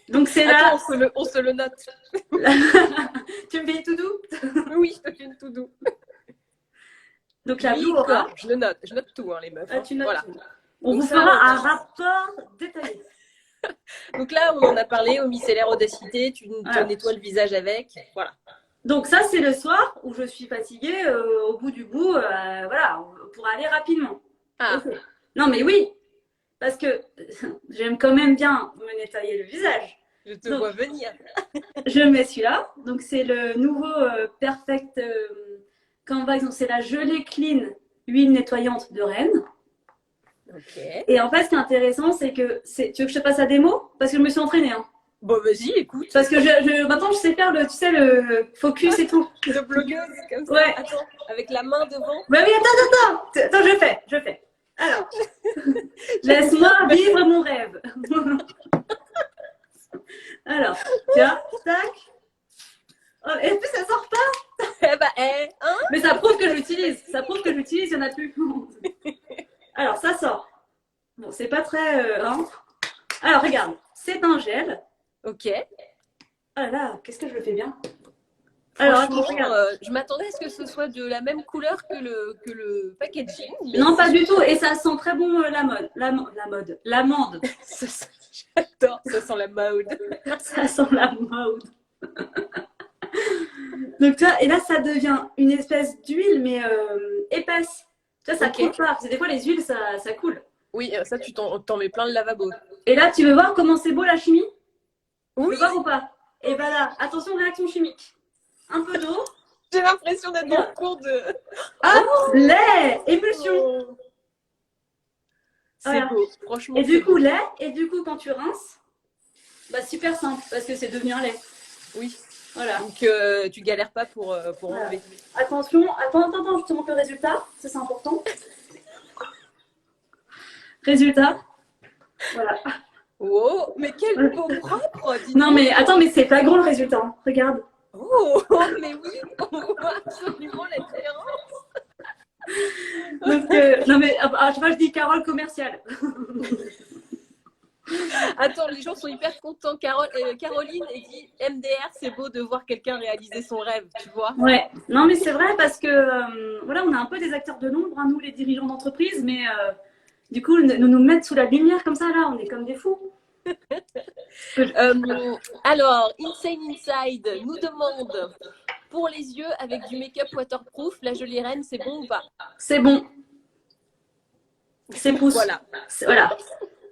Donc c'est là. Attends, on se le note. Tu me fais tout doux? Oui, je te fais une tout doux. Donc la Oui, Blue Aura. je note tout, hein, les meufs. Ah, tu notes voilà. tout. On Donc vous ça, fera un rapport détaillé. Donc là, on en a parlé, au micellaire Audacité, tu te nettoies le visage avec. Voilà. Donc ça, c'est le soir où je suis fatiguée, au bout du bout, voilà, pour aller rapidement. Ah. Okay. Non, mais oui, parce que j'aime quand même bien me nettoyer le visage. Je te vois venir. Je mets celui-là. Donc c'est le nouveau Perfect Canvas. Donc c'est la gelée clean huile nettoyante de Rennes. Ok. Et en fait, ce qui est intéressant, c'est que tu veux que je te passe la démo? Parce que je me suis entraînée. Hein. Bon, vas-y, écoute. Parce que maintenant, je sais faire le focus et tout. De blogueuse, comme ça. Ouais. Attends, avec la main devant. Bah oui, attends, je fais. Alors, laisse-moi vivre mon rêve. Alors, tiens, tac. Oh, et en plus, ça sort pas. Eh bah, hein? Mais ça prouve que j'utilise. Il y en a plus. Alors, ça sort. Bon, c'est pas très. Hein. Alors, regarde, c'est un gel. Ok. Oh là là, qu'est-ce que je le fais bien. Alors, je m'attendais à ce que ce soit de la même couleur que le packaging. Non, pas du tout. Et ça sent très bon l'amande. J'adore, ça sent la mode. Ça sent la mode. Donc, tu vois, et là, ça devient une espèce d'huile, mais épaisse. Tu vois, ça coule pas. Parce que des fois, les huiles, ça coule. Oui, ça, tu t'en mets plein le lavabo. Et là, tu veux voir comment c'est beau la chimie? Oui. Tu veux voir ou pas? Et ben là, attention, réaction chimique. Un peu d'eau. J'ai l'impression d'être dans le cours de. Hop, lait, émulsion. Oh. C'est beau, franchement. Et du coup, lait, et du coup, quand tu rinces, bah super simple, parce que c'est devenu un lait. Oui. Voilà. Donc, tu galères pas pour enlever. Attention, attends, je te montre le résultat, ça c'est important. Résultat. Voilà. Oh, mais quel beau propre, dis Non, donc. mais attends, mais c'est pas grand le résultat. Hein. Regarde. Oh, mais oui, on voit absolument la différence. Donc, non, mais à chaque fois, je dis Carole commerciale. Attends, les gens sont hyper contents. Caroline dit MDR, c'est beau de voir quelqu'un réaliser son rêve, tu vois. Ouais, non, mais c'est vrai parce que voilà, on est un peu des acteurs de l'ombre, hein, nous, les dirigeants d'entreprise, mais du coup, nous mettre sous la lumière comme ça, là, on est comme des fous. Alors, Insane Inside nous demande pour les yeux avec du make-up waterproof, la jolie reine, c'est bon ou pas? C'est bon. C'est pouce. Voilà. Voilà.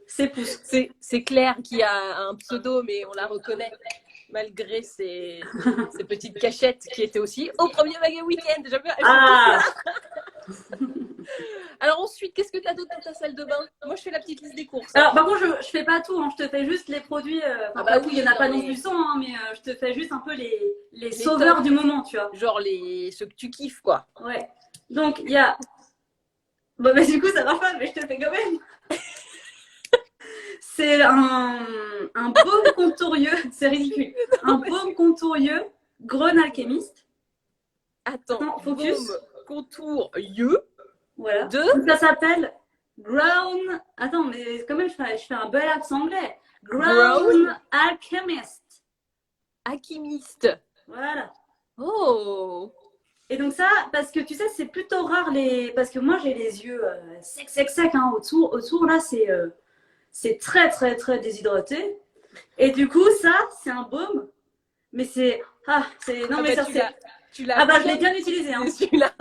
C'est pouce. C'est Claire qui a un pseudo, mais on la reconnaît malgré ses petites cachettes qui étaient aussi au premier Maga Weekend. Ah. Alors ensuite, qu'est-ce que tu as d'autre dans ta salle de bain? Moi, je fais la petite liste des courses. Alors, par contre, je fais pas tout, hein, je te fais juste les produits. bah oui, il y en a pas non plus 100, hein, mais je te fais juste un peu les sauveurs du moment, tu vois. Genre ceux que tu kiffes, quoi. Ouais. Donc, il y a. Bon, bah, du coup, ça marche pas, mais je te le fais quand même. C'est un baume contourieux, c'est ridicule. Un baume contourieux, Grown Alchemist. Attends, Non, focus. Baume contourieux. Voilà. De... Donc, ça s'appelle Grown. Attends, mais quand même, je fais un bel accent anglais. Grown Alchemist. Alchimiste. Voilà. Oh. Et donc ça, parce que tu sais, c'est plutôt rare parce que moi j'ai les yeux secs, hein, autour là, c'est très très très déshydraté. Et du coup, ça, c'est un baume, mais non mais ça c'est. Tu l'as. Ah bah je l'ai bien utilisé, hein. Celui-là.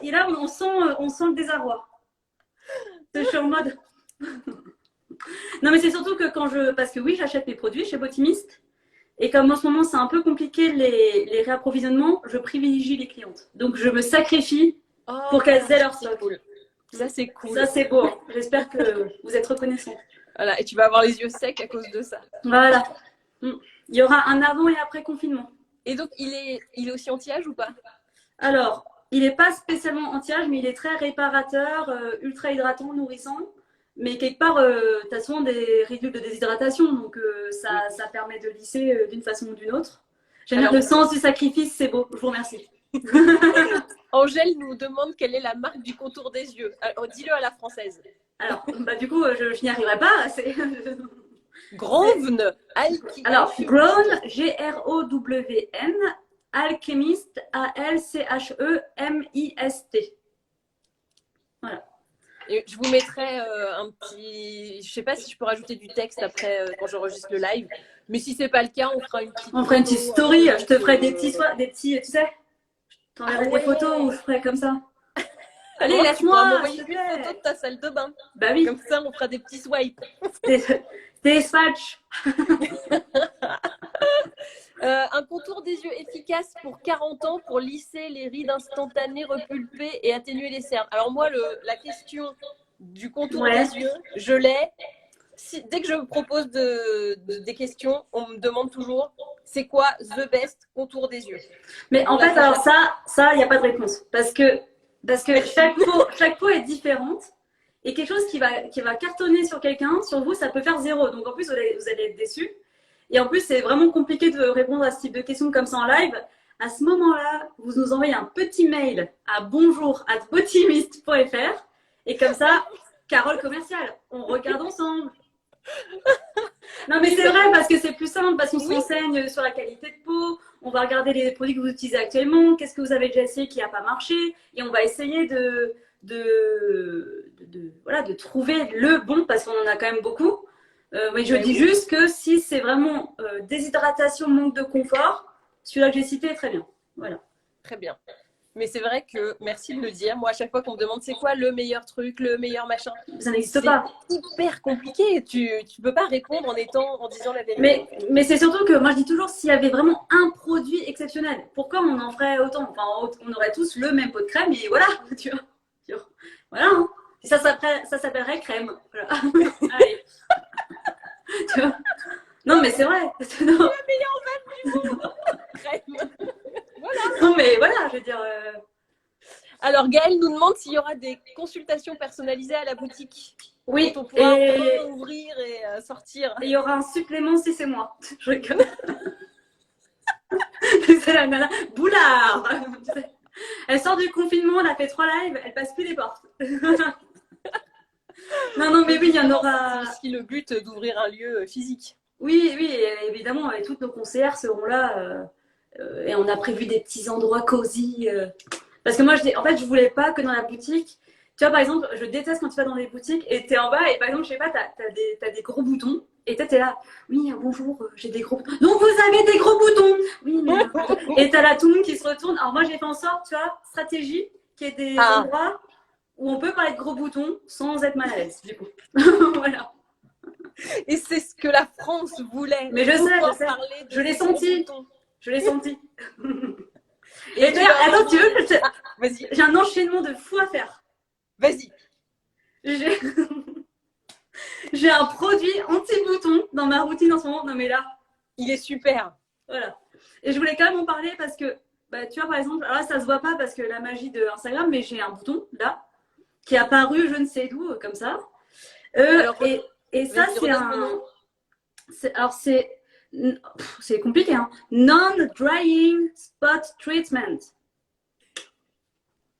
Et là, on sent le désarroi. Je suis en mode. Non mais c'est surtout que parce que oui, j'achète mes produits chez Botimist. Et comme en ce moment, c'est un peu compliqué les réapprovisionnements, je privilégie les clientes. Donc, je me sacrifie pour qu'elles aient leur stock. Cool. Ça, c'est cool. Ça, c'est beau. J'espère que vous êtes reconnaissants. Voilà, et tu vas avoir les yeux secs à cause de ça. Voilà. Il y aura un avant et après confinement. Et donc, il est aussi anti-âge ou pas? Alors, il n'est pas spécialement anti-âge, mais il est très réparateur, ultra hydratant, nourrissant. Mais quelque part, tu as souvent des réduits de déshydratation, donc ça permet de lisser d'une façon ou d'une autre. J'aime bien le sens du sacrifice, c'est beau. Je vous remercie. Angèle nous demande quelle est la marque du contour des yeux. Alors, dis-le à la française. Alors, du coup, je n'y arriverai pas. Grown Alors, Grown, G-R-O-W-N, Alchemist, A-L-C-H-E-M-I-S-T. Voilà. Et je vous mettrai un petit... Je sais pas si je peux rajouter du texte après quand j'enregistre le live. Mais si c'est pas le cas, on fera une petite story. Je te ferai des petits, tu sais. Je t'enverrai des photos où je ferai comme ça. Allez, laisse-moi m'envoyer une photo de ta salle de bain. Bah oui. Comme ça, on fera des petits swipes. Des swatchs. Un contour des yeux efficace pour 40 ans pour lisser les rides instantanées, repulper et atténuer les cernes. Alors moi, la question du contour des yeux, je l'ai. Dès que je propose des questions, on me demande toujours c'est quoi the best contour des yeux. Mais en fait, alors ça, il n'y a pas de réponse. Parce que chaque peau est différente. Et quelque chose qui va cartonner sur quelqu'un, sur vous, ça peut faire 0. Donc en plus, vous allez être déçus. Et en plus, c'est vraiment compliqué de répondre à ce type de questions comme ça en live. À ce moment-là, vous nous envoyez un petit mail à bonjour@botimist.fr et comme ça, Carole commerciale, on regarde ensemble. Non mais c'est vrai parce que c'est plus simple, parce qu'on se renseigne sur la qualité de peau, on va regarder les produits que vous utilisez actuellement, qu'est-ce que vous avez déjà essayé qui n'a pas marché, et on va essayer de trouver le bon, parce qu'on en a quand même beaucoup. Mais je dis juste que si c'est vraiment déshydratation, manque de confort, celui-là que j'ai cité est très bien. Voilà. Très bien. Mais c'est vrai que, merci de le dire, moi à chaque fois qu'on me demande c'est quoi le meilleur truc, le meilleur machin, ça n'existe pas. C'est hyper compliqué. Tu peux pas répondre en disant la vérité. Mais c'est surtout que moi je dis toujours s'il y avait vraiment un produit exceptionnel, pourquoi on en ferait autant? Enfin, on aurait tous le même pot de crème et voilà, tu vois. Voilà. Hein. Ça s'appellerait crème. Voilà. Allez. Tu vois. Non mais c'est vrai. Non. La meilleure vanne du monde. Crème. Voilà. Non mais voilà, je veux dire. Alors, Gaëlle nous demande s'il y aura des consultations personnalisées à la boutique. Oui, Quand on pourra et enfin ouvrir et sortir. il y aura un supplément si c'est moi. Je rigole. C'est la nana. Boulard. Elle sort du confinement, elle a fait 3 lives, elle passe plus les portes. Non, non, mais oui, il y en aura. C'est aussi le but d'ouvrir un lieu physique. Oui, oui, et évidemment, et toutes nos conseillères seront là. Et on a prévu des petits endroits cosy. Parce que moi, en fait, je voulais pas que dans la boutique. Tu vois, par exemple, je déteste quand tu vas dans des boutiques et t'es en bas et par exemple, je sais pas, t'as des gros boutons et t'es là. Oui, bonjour, j'ai des gros boutons. Donc vous avez des gros boutons. Oui, mais. Et t'as là tout le monde qui se retourne. Alors moi, j'ai fait en sorte, tu vois, stratégie, qu'il y ait des endroits où on peut parler de gros boutons sans être mal à l'aise, du coup. Voilà. Et c'est ce que la France voulait. Mais je sais. Je l'ai senti. Je l'ai senti. Et d'ailleurs, attends, tu veux que vas-y. J'ai un enchaînement de fou à faire. Vas-y. J'ai un produit anti-bouton dans ma routine en ce moment. Non, mais là. Il est super. Voilà. Et je voulais quand même en parler parce que, bah, tu vois, par exemple, alors là, ça se voit pas parce que la magie de Instagram, mais j'ai un bouton, là, qui est apparu je ne sais d'où, comme ça. Alors, et ça, c'est un. Alors, c'est compliqué, hein. Non-drying spot treatment.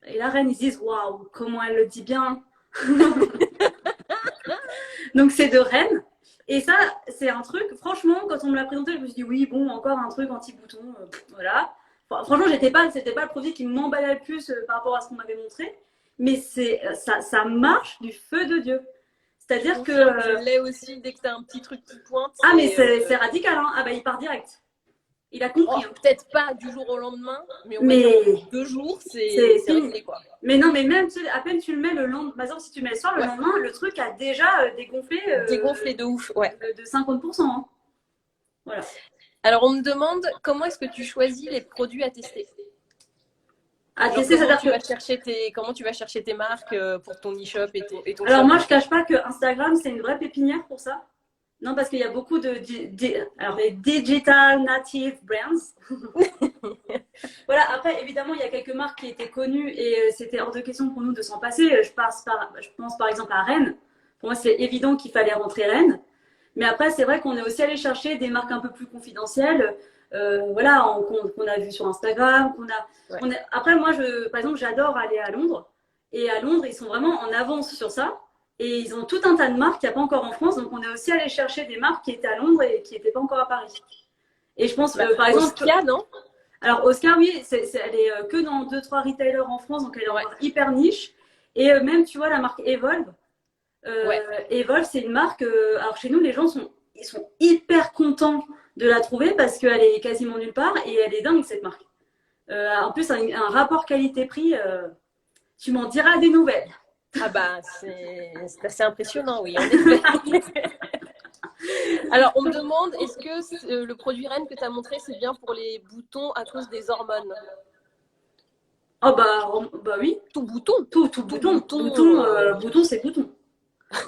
Et la reine, ils disent waouh, comment elle le dit bien. Donc, c'est de Rennes. Et ça, c'est un truc, franchement, quand on me l'a présenté, je me suis dit oui, bon, encore un truc anti-bouton. Voilà. Enfin, franchement, c'était pas le produit qui m'emballait le plus par rapport à ce qu'on m'avait montré. Mais ça marche du feu de Dieu. C'est-à-dire que. Je l'ai aussi dès que tu as un petit truc qui pointe. Ah, mais c'est radical, hein. Ah, bah, il part direct. Il a compris. Oh, peut-être pas du jour au lendemain, mais on va dire 2 jours, c'est réglé, quoi. Mais non, mais même, tu sais, à peine tu le mets le lendemain, par exemple, si tu mets le soir, le lendemain, le truc a déjà dégonflé. Dégonflé de ouf, ouais. De 50%. Hein. Voilà. Alors, on me demande comment est-ce que tu choisis les produits à tester. À tester, c'est-à-dire comment tu vas chercher tes marques pour ton e-shop et ton Alors, shop. moi, je cache pas que Instagram, c'est une vraie pépinière pour ça. Non, parce qu'il y a beaucoup alors, les digital native brands. Voilà, après, évidemment, il y a quelques marques qui étaient connues et c'était hors de question pour nous de s'en passer. Je pense par exemple à Rennes. Pour moi, c'est évident qu'il fallait rentrer Rennes. Mais après, c'est vrai qu'on est aussi allé chercher des marques un peu plus confidentielles. Voilà, qu'on a vu sur Instagram. Après, moi, par exemple, j'adore aller à Londres. Et à Londres, ils sont vraiment en avance sur ça. Et ils ont tout un tas de marques qu'il n'y a pas encore en France. Donc, on est aussi allé chercher des marques qui étaient à Londres et qui n'étaient pas encore à Paris. Et je pense, par exemple. Oscar, non? Alors, Oscar, oui, elle est que dans 2-3 retailers en France. Donc, elle est encore hyper niche. Et même, tu vois, la marque Evolve. Evolve, c'est une marque. Alors, chez nous, les gens sont hyper contents de la trouver parce qu'elle est quasiment nulle part. Et elle est dingue, cette marque. En plus, un rapport qualité-prix. Tu m'en diras des nouvelles. Ah bah, c'est assez impressionnant, oui, en effet. Alors, on me demande, est-ce que le produit Rennes que tu as montré, c'est bien pour les boutons à cause des hormones? Oh bah oui. Tout bouton. Tout bouton. Bouton, c'est bouton.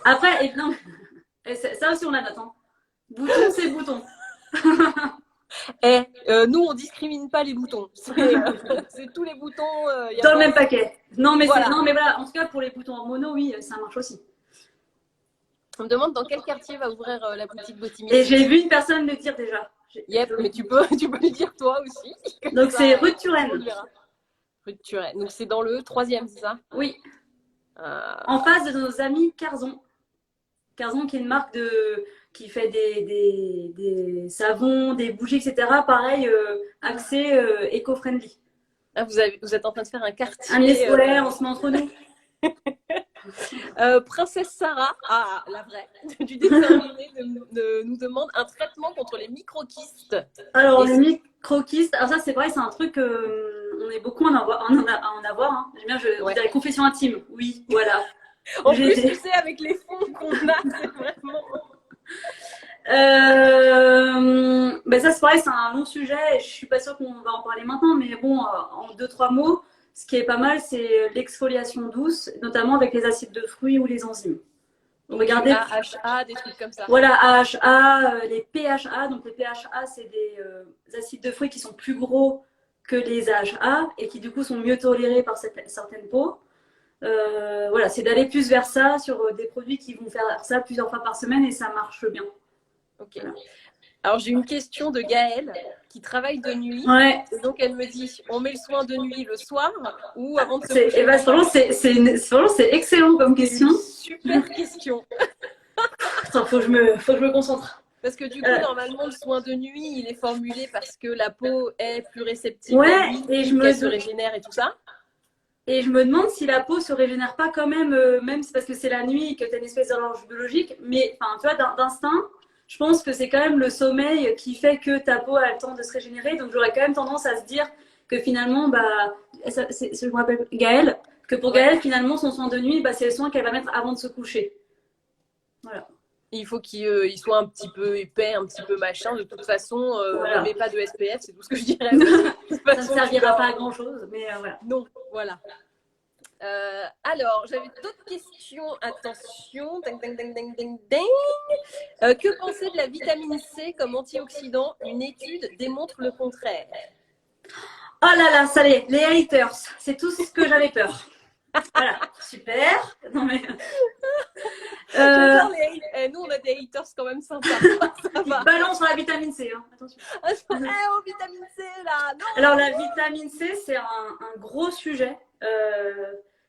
Après, non, ça aussi on la note. Hein. Bouton, c'est bouton. Nous, on discrimine pas les boutons. C'est tous les boutons. Dans le même paquet. Non, mais voilà. En tout cas, pour les boutons en mono, oui, ça marche aussi. On me demande dans quel quartier va ouvrir la boutique Botimie. Et j'ai vu une personne le dire déjà. Yep, mais tu peux le dire toi aussi. Donc c'est rue de Turenne. Rue de Turenne. Donc c'est dans le 3e, c'est ça? Oui. En face de nos amis Carzon. Carzon qui est une marque qui fait des savons, des bougies, etc. Pareil, axé éco-friendly. Ah, vous êtes en train de faire un quartier. Un escolaire, on se met entre nous. Princesse Sarah, la vraie, du dessin animé, nous demande un traitement contre les microkystes. Alors, les microkystes, alors ça c'est pareil, c'est un truc, on est beaucoup à en avoir. Hein. J'aime bien, je dirais confession intime. Oui, voilà. En plus, tu sais, avec les fonds qu'on a, c'est vraiment. Ben ça c'est pareil, c'est un long sujet. Je suis pas sûre qu'on va en parler maintenant, mais bon, en 2-3 mots. Ce qui est pas mal, c'est l'exfoliation douce, notamment avec les acides de fruits ou les enzymes. Donc, regardez. AHA, des trucs comme ça. Voilà, AHA, les PHA. Donc, les PHA, c'est des acides de fruits qui sont plus gros que les AHA et qui du coup sont mieux tolérés par certaines peaux. Voilà, c'est d'aller plus vers ça sur des produits qui vont faire ça plusieurs fois par semaine et ça marche bien. Ok. Voilà. Alors j'ai une question de Gaëlle qui travaille de nuit. Ouais. Et donc elle me dit, on met le soin de nuit le soir ou avant de se coucher? Franchement, c'est excellent comme question. Super question. Attends, faut que je me concentre. Parce que du coup, normalement, le soin de nuit, il est formulé parce que la peau est plus réceptive ouais, à lui, qu'elle se régénère et tout ça. Et je me demande si la peau se régénère pas quand même, même parce que c'est la nuit que tu as une espèce d'horloge biologique. Mais enfin, tu vois, d'instinct, je pense que c'est quand même le sommeil qui fait que ta peau a le temps de se régénérer. Donc j'aurais quand même tendance à se dire que finalement, bah, je me rappelle Gaëlle, que pour Gaëlle, finalement, son soin de nuit, bah, c'est le soin qu'elle va mettre avant de se coucher. Voilà. Il faut qu'il soit un petit peu épais, un petit peu machin. De toute façon, ne mets pas de SPF, c'est tout ce que je dirais. Ça ne servira pas à grand chose, mais voilà. Non, voilà. Alors, j'avais d'autres questions. Attention. Ding, ding, ding, ding, ding, ding. Que penser de la vitamine C comme antioxydant? Une étude démontre le contraire. Oh là là, ça y est, les haters, c'est tout ce que j'avais peur. Voilà, super. Non mais. Nous, on a des haters quand même sympas. Balance sur la vitamine C. Hein. Attention. Oh, vitamine C là. Non. Alors la vitamine C, c'est un gros sujet.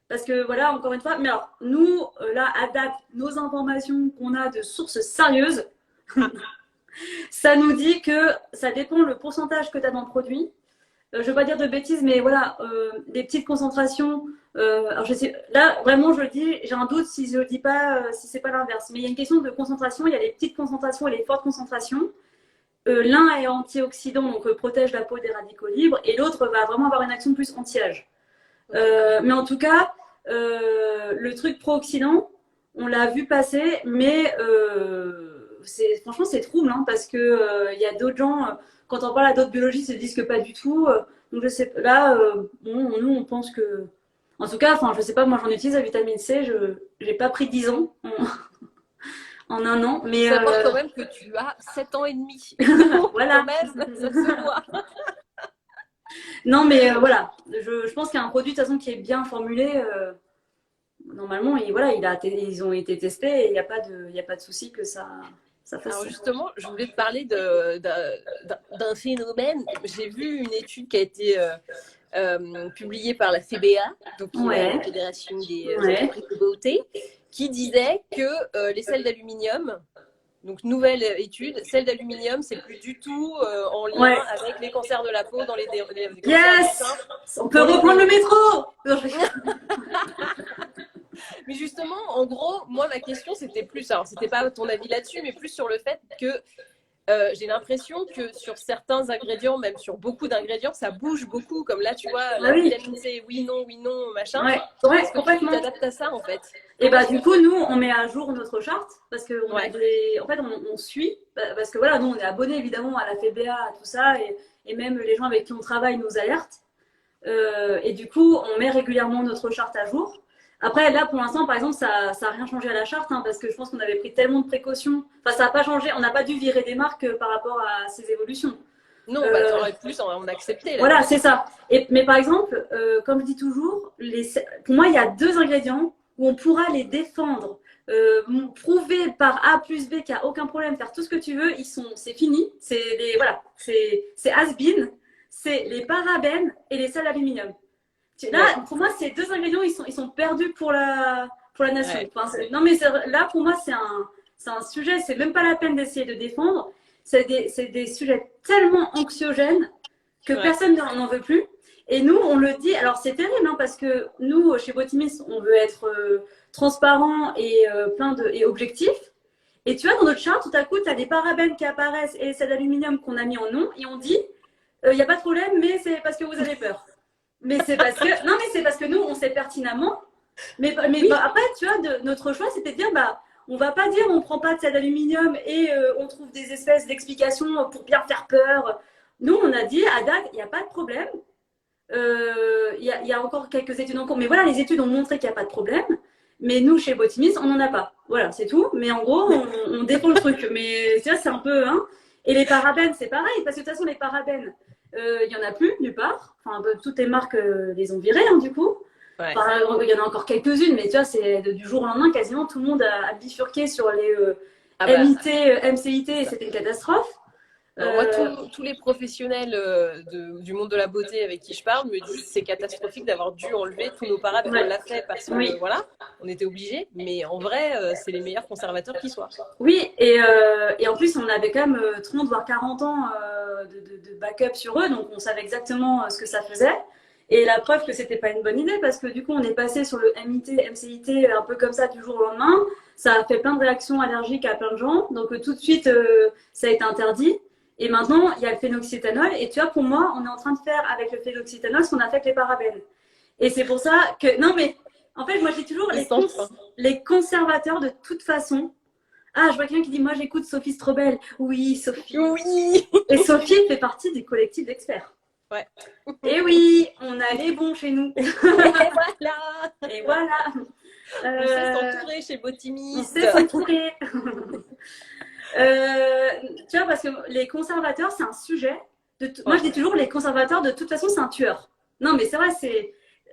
Parce que voilà, encore une fois, mais alors nous, là, à date, nos informations qu'on a de sources sérieuses, ça nous dit que ça dépend le pourcentage que tu as dans le produit. Je ne veux pas dire de bêtises, mais voilà, des petites concentrations. Alors je sais, là, vraiment, je le dis, j'ai un doute si je ne dis pas, si c'est pas l'inverse. Mais il y a une question de concentration. Il y a les petites concentrations et les fortes concentrations. L'un est antioxydant, donc protège la peau des radicaux libres, et l'autre va vraiment avoir une action plus anti-âge. Mais en tout cas, le truc pro-oxydant, on l'a vu passer, mais franchement, c'est trouble, hein, parce que y a d'autres gens, quand on parle à d'autres biologistes, ils se disent que pas du tout. Donc, je sais, là, bon, nous, on pense que. En tout cas, enfin, je sais pas, moi, j'en utilise la vitamine C, je n'ai pas pris 10 ans en un an. Mais ça montre quand même que tu as 7 ans et demi. Voilà. Même, ça se voit. Non, mais voilà, je pense qu'il y a un produit de toute façon qui est bien formulé. Normalement, ils ont été testés et il n'y a pas de souci que ça fasse. Alors justement, je voulais te parler d'un phénomène. J'ai vu une étude qui a été publiée par la FBA, donc la Fédération des entreprises de beauté, qui disait que les sels d'aluminium, donc nouvelle étude, sels d'aluminium, c'est plus du tout en lien avec les cancers de la peau dans les yes, on peut reprendre le métro. Mais justement, en gros, moi ma question c'était plus, alors c'était pas ton avis là-dessus, mais plus sur le fait que j'ai l'impression que sur certains ingrédients, même sur beaucoup d'ingrédients, ça bouge beaucoup. Comme là, tu vois, la vitamine C, oui, non, machin. Comment est-ce que tu t'adaptes à ça, en fait? Et bah, du coup, nous, on met à jour notre charte parce que en fait, on suit. Parce que voilà, nous, on est abonnés évidemment à la FBA, à tout ça. Et même les gens avec qui on travaille nous alertent. Et du coup, on met régulièrement notre charte à jour. Après, là, pour l'instant, par exemple, ça n'a rien changé à la charte, hein, parce que je pense qu'on avait pris tellement de précautions. Enfin, ça n'a pas changé. On n'a pas dû virer des marques par rapport à ces évolutions. Non, t'aurais plus, on a accepté. Là. Voilà, c'est ça. Mais par exemple, comme je dis toujours, pour moi, il y a 2 ingrédients où on pourra les défendre, prouver par A plus B qu'il n'y a aucun problème, faire tout ce que tu veux. C'est fini. C'est has-been. C'est les parabènes et les sels d'aluminium. Là, pour moi, ces 2 ingrédients, ils sont perdus pour la nation. Enfin, non, mais là, pour moi, c'est un sujet, c'est même pas la peine d'essayer de défendre. C'est des sujets tellement anxiogènes que personne n'en veut plus. Et nous, on le dit, alors c'est terrible, hein, parce que nous, chez Botimis, on veut être transparent et et objectif. Et tu vois, dans notre charte, tout à coup, tu as des parabènes qui apparaissent et c'est d'aluminium qu'on a mis en nom, et on dit, il n'y a pas de problème, mais c'est parce que vous avez peur. Mais c'est parce que nous, on sait pertinemment. Mais après, tu vois, notre choix, c'était de dire, on va pas dire on prend pas de sel d'aluminium et on trouve des espèces d'explications pour bien faire peur. Nous, on a dit, à date, il n'y a pas de problème. Il y a encore quelques études en cours. Mais voilà, les études ont montré qu'il n'y a pas de problème. Mais nous, chez Botimis, on n'en a pas. Voilà, c'est tout. Mais en gros, on défend le truc. Mais tu vois, c'est un peu... Hein. Et les parabènes, c'est pareil. Parce que de toute façon, les parabènes, Il y en a plus nulle part. Enfin, toutes les marques les ont virées, hein, du coup. Ouais. Enfin, il y en a encore quelques-unes, mais tu vois, c'est du jour au lendemain, quasiment tout le monde a bifurqué sur les MIT, MCIT, et c'était une catastrophe. Alors, moi, tous les professionnels du monde de la beauté avec qui je parle me disent que c'est catastrophique d'avoir dû enlever tous nos parades. Ouais. On l'a fait parce que voilà, on était obligés. Mais en vrai, c'est les meilleurs conservateurs qui soient. Oui, et en plus, on avait quand même 30 voire 40 ans de backup sur eux, donc on savait exactement ce que ça faisait. Et la preuve que c'était pas une bonne idée, parce que du coup, on est passé sur le MIT, MCIT, un peu comme ça du jour au lendemain. Ça a fait plein de réactions allergiques à plein de gens, donc tout de suite, ça a été interdit. Et maintenant, il y a le phénoxyéthanol. Et tu vois, pour moi, on est en train de faire avec le phénoxyéthanol ce qu'on a fait avec les parabènes. Et c'est pour ça que... Non, mais en fait, moi, j'ai toujours les conservateurs de toute façon. Ah, je vois quelqu'un qui dit, moi, j'écoute Sophie Strobel. Oui, Sophie. Oui. Et Sophie fait partie du collectif d'experts. Ouais. Et oui, on a les bons chez nous. Et voilà. Et voilà. On sait s'entourer chez Botimiste. On sait s'entourer. Tu vois, parce que les conservateurs, c'est un sujet. Moi, je dis toujours, les conservateurs, de toute façon, c'est un tueur. Non, mais c'est vrai,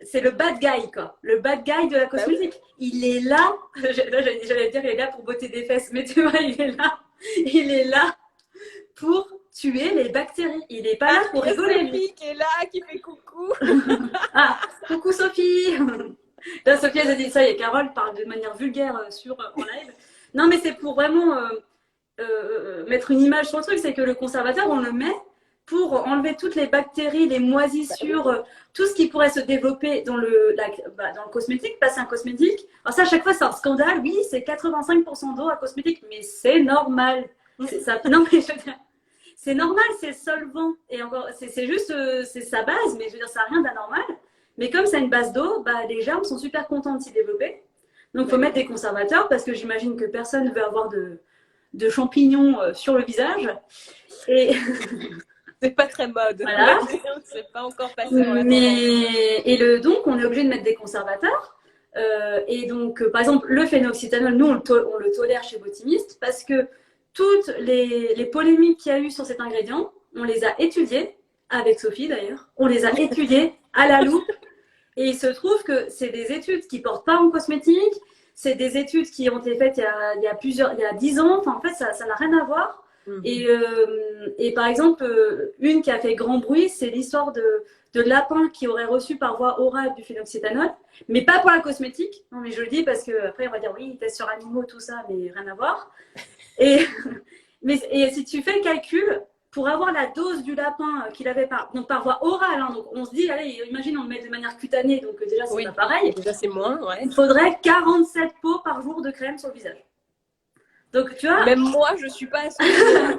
c'est le bad guy, quoi. Le bad guy de la cosmétique. Bah oui. Il est là. Là, j'allais dire, il est là pour botter des fesses. Mais tu vois, il est là. Il est là pour tuer les bactéries. Il n'est pas là pour rigoler. Sophie qui est là, qui fait coucou. Ah, coucou Sophie. Là, Sophie, elle a dit ça, et Carole parle de manière vulgaire en live. Non, mais c'est pour vraiment mettre une image sur le truc. C'est que le conservateur, on le met pour enlever toutes les bactéries, les moisissures, tout ce qui pourrait se développer dans le cosmétique, passer un cosmétique. Alors ça, à chaque fois, c'est un scandale. Oui, c'est 85% d'eau à cosmétique, mais c'est normal. Ça, non, mais je veux dire, c'est normal, c'est solvant. Et encore, c'est juste, c'est sa base, mais je veux dire, ça n'a rien d'anormal. Mais comme ça a une base d'eau, les germes sont super contents de s'y développer. Donc, il faut mettre des conservateurs parce que j'imagine que personne ne veut avoir de champignons sur le visage. Et c'est pas très mode. Voilà. C'est pas encore passé dans la donc, on est obligé de mettre des conservateurs. Et donc, par exemple, le phénoxyéthanol, nous, on le tolère chez Botimiste parce que toutes les polémiques qu'il y a eu sur cet ingrédient, on les a étudiées, avec Sophie d'ailleurs, on les a étudiées à la loupe. Et il se trouve que c'est des études qui ne portent pas en cosmétique, c'est des études qui ont été faites il y a 10 ans, enfin en fait ça n'a rien à voir. Et par exemple, une qui a fait grand bruit, c'est l'histoire de lapins qui auraient reçu par voie orale du phénoxyéthanol, mais pas pour la cosmétique. Non mais je le dis parce qu'après on va dire oui, test sur animaux, tout ça, mais rien à voir. Et si tu fais le calcul, pour avoir la dose du lapin qu'il avait par voie orale, hein, donc on se dit, allez, imagine on le met de manière cutanée, donc déjà c'est pas pareil. Déjà c'est moins, ouais. Il faudrait 47 pots par jour de crème sur le visage. Donc tu vois. Même moi, je suis pas associée.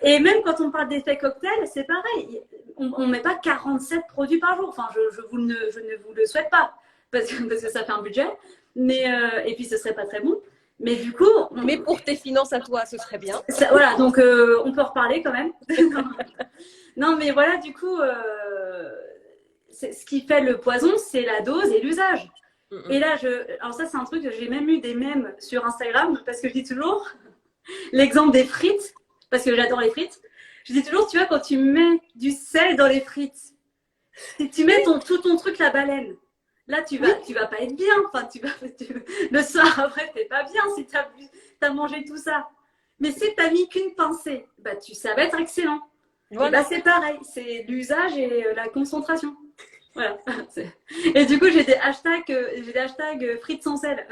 Et même quand on parle d'effet cocktail, c'est pareil. On ne met pas 47 produits par jour. Enfin, je ne vous le souhaite pas parce que ça fait un budget. Mais et puis ce serait pas très bon. Mais du coup, mais pour tes finances à toi, ce serait bien. Voilà, donc on peut en reparler quand même. Non, mais voilà, du coup, ce qui fait le poison, c'est la dose et l'usage. Et là, alors ça, c'est un truc que j'ai même eu des mèmes sur Instagram parce que je dis toujours l'exemple des frites, parce que j'adore les frites. Je dis toujours, tu vois, quand tu mets du sel dans les frites, si tu mets tout ton truc, la baleine. Là, tu vas pas être bien. Enfin, le soir après, t'es pas bien si t'as mangé tout ça. Mais si t'as mis qu'une pincée, ça va être excellent. Voilà. Et c'est pareil, c'est l'usage et la concentration. Voilà. Et du coup, j'ai des hashtags frites sans sel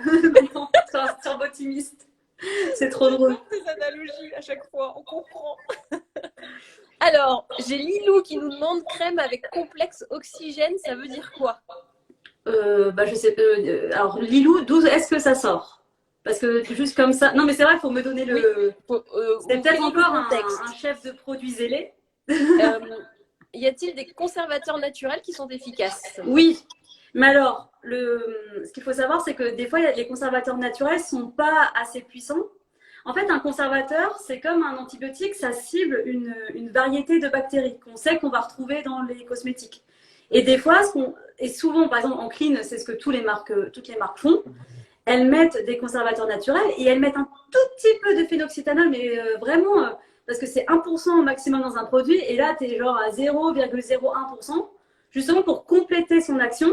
sur Botimiste. C'est trop drôle. Des analogies à chaque fois, on comprend. Alors, j'ai Lilou qui nous demande crème avec complexe oxygène, ça veut dire quoi? Je sais pas. Alors, Lilou, d'où est-ce que ça sort? Parce que juste comme ça. Non, mais c'est vrai, il faut me donner le. C'est peut-être encore un chef de produit zélé. Y a-t-il des conservateurs naturels qui sont efficaces? Oui. Mais alors, ce qu'il faut savoir, c'est que des fois, les conservateurs naturels ne sont pas assez puissants. En fait, un conservateur, c'est comme un antibiotique, ça cible une variété de bactéries qu'on sait qu'on va retrouver dans les cosmétiques. Et des fois, et souvent, par exemple, en clean, c'est ce que toutes les marques font, elles mettent des conservateurs naturels et elles mettent un tout petit peu de phénoxyéthanol, mais vraiment, parce que c'est 1% au maximum dans un produit, et là, tu es genre à 0,01%, justement pour compléter son action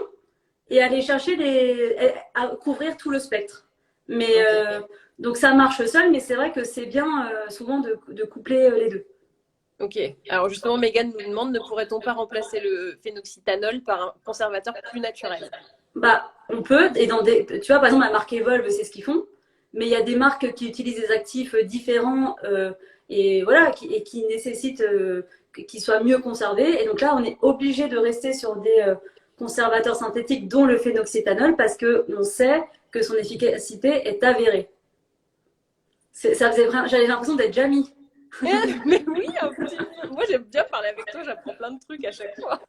et aller chercher à couvrir tout le spectre. Mais donc ça marche seul, mais c'est vrai que c'est bien souvent de coupler les deux. Ok. Alors justement, Megan nous demande, ne pourrait-on pas remplacer le phénoxyéthanol par un conservateur plus naturel? Bah, on peut, et tu vois, par exemple, la marque Evolve, c'est ce qu'ils font, mais il y a des marques qui utilisent des actifs différents et voilà, qui nécessitent qu'ils soient mieux conservés. Et donc là, on est obligé de rester sur des conservateurs synthétiques, dont le phénoxyéthanol, parce qu'on sait que son efficacité est avérée. J'avais l'impression d'être Jamie. Mais oui, un petit peu. Moi, j'aime bien parler avec toi, j'apprends plein de trucs à chaque fois.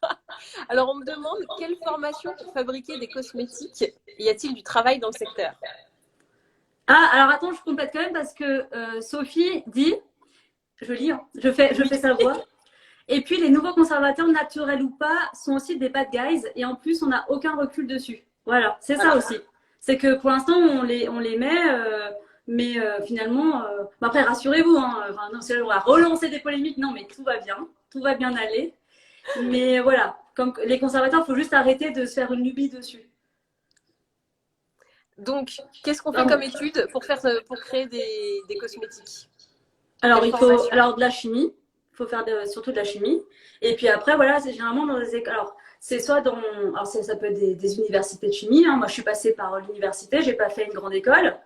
Alors, on me demande, quelle formation pour fabriquer des cosmétiques y a-t-il du travail dans le secteur? Ah, alors attends, je complète quand même parce que Sophie dit, je lis, hein, je fais sa voix. Et puis, les nouveaux conservateurs, naturels ou pas, sont aussi des bad guys. Et en plus, on n'a aucun recul dessus. Voilà, c'est ça aussi. C'est que pour l'instant, on les met, mais finalement, après, rassurez-vous, hein, non, on va relancer des polémiques. Non, mais tout va bien aller. Mais voilà, comme les conservateurs, il faut juste arrêter de se faire une lubie dessus. Donc, qu'est-ce qu'on fait comme étude pour créer des cosmétiques? Alors, il faut de la chimie. Il faut faire surtout de la chimie. Et puis après, voilà, c'est généralement dans des écoles. Alors, c'est soit dans. Alors, ça peut être des universités de chimie. Hein. Moi, je suis passée par l'université. J'ai pas fait une grande école.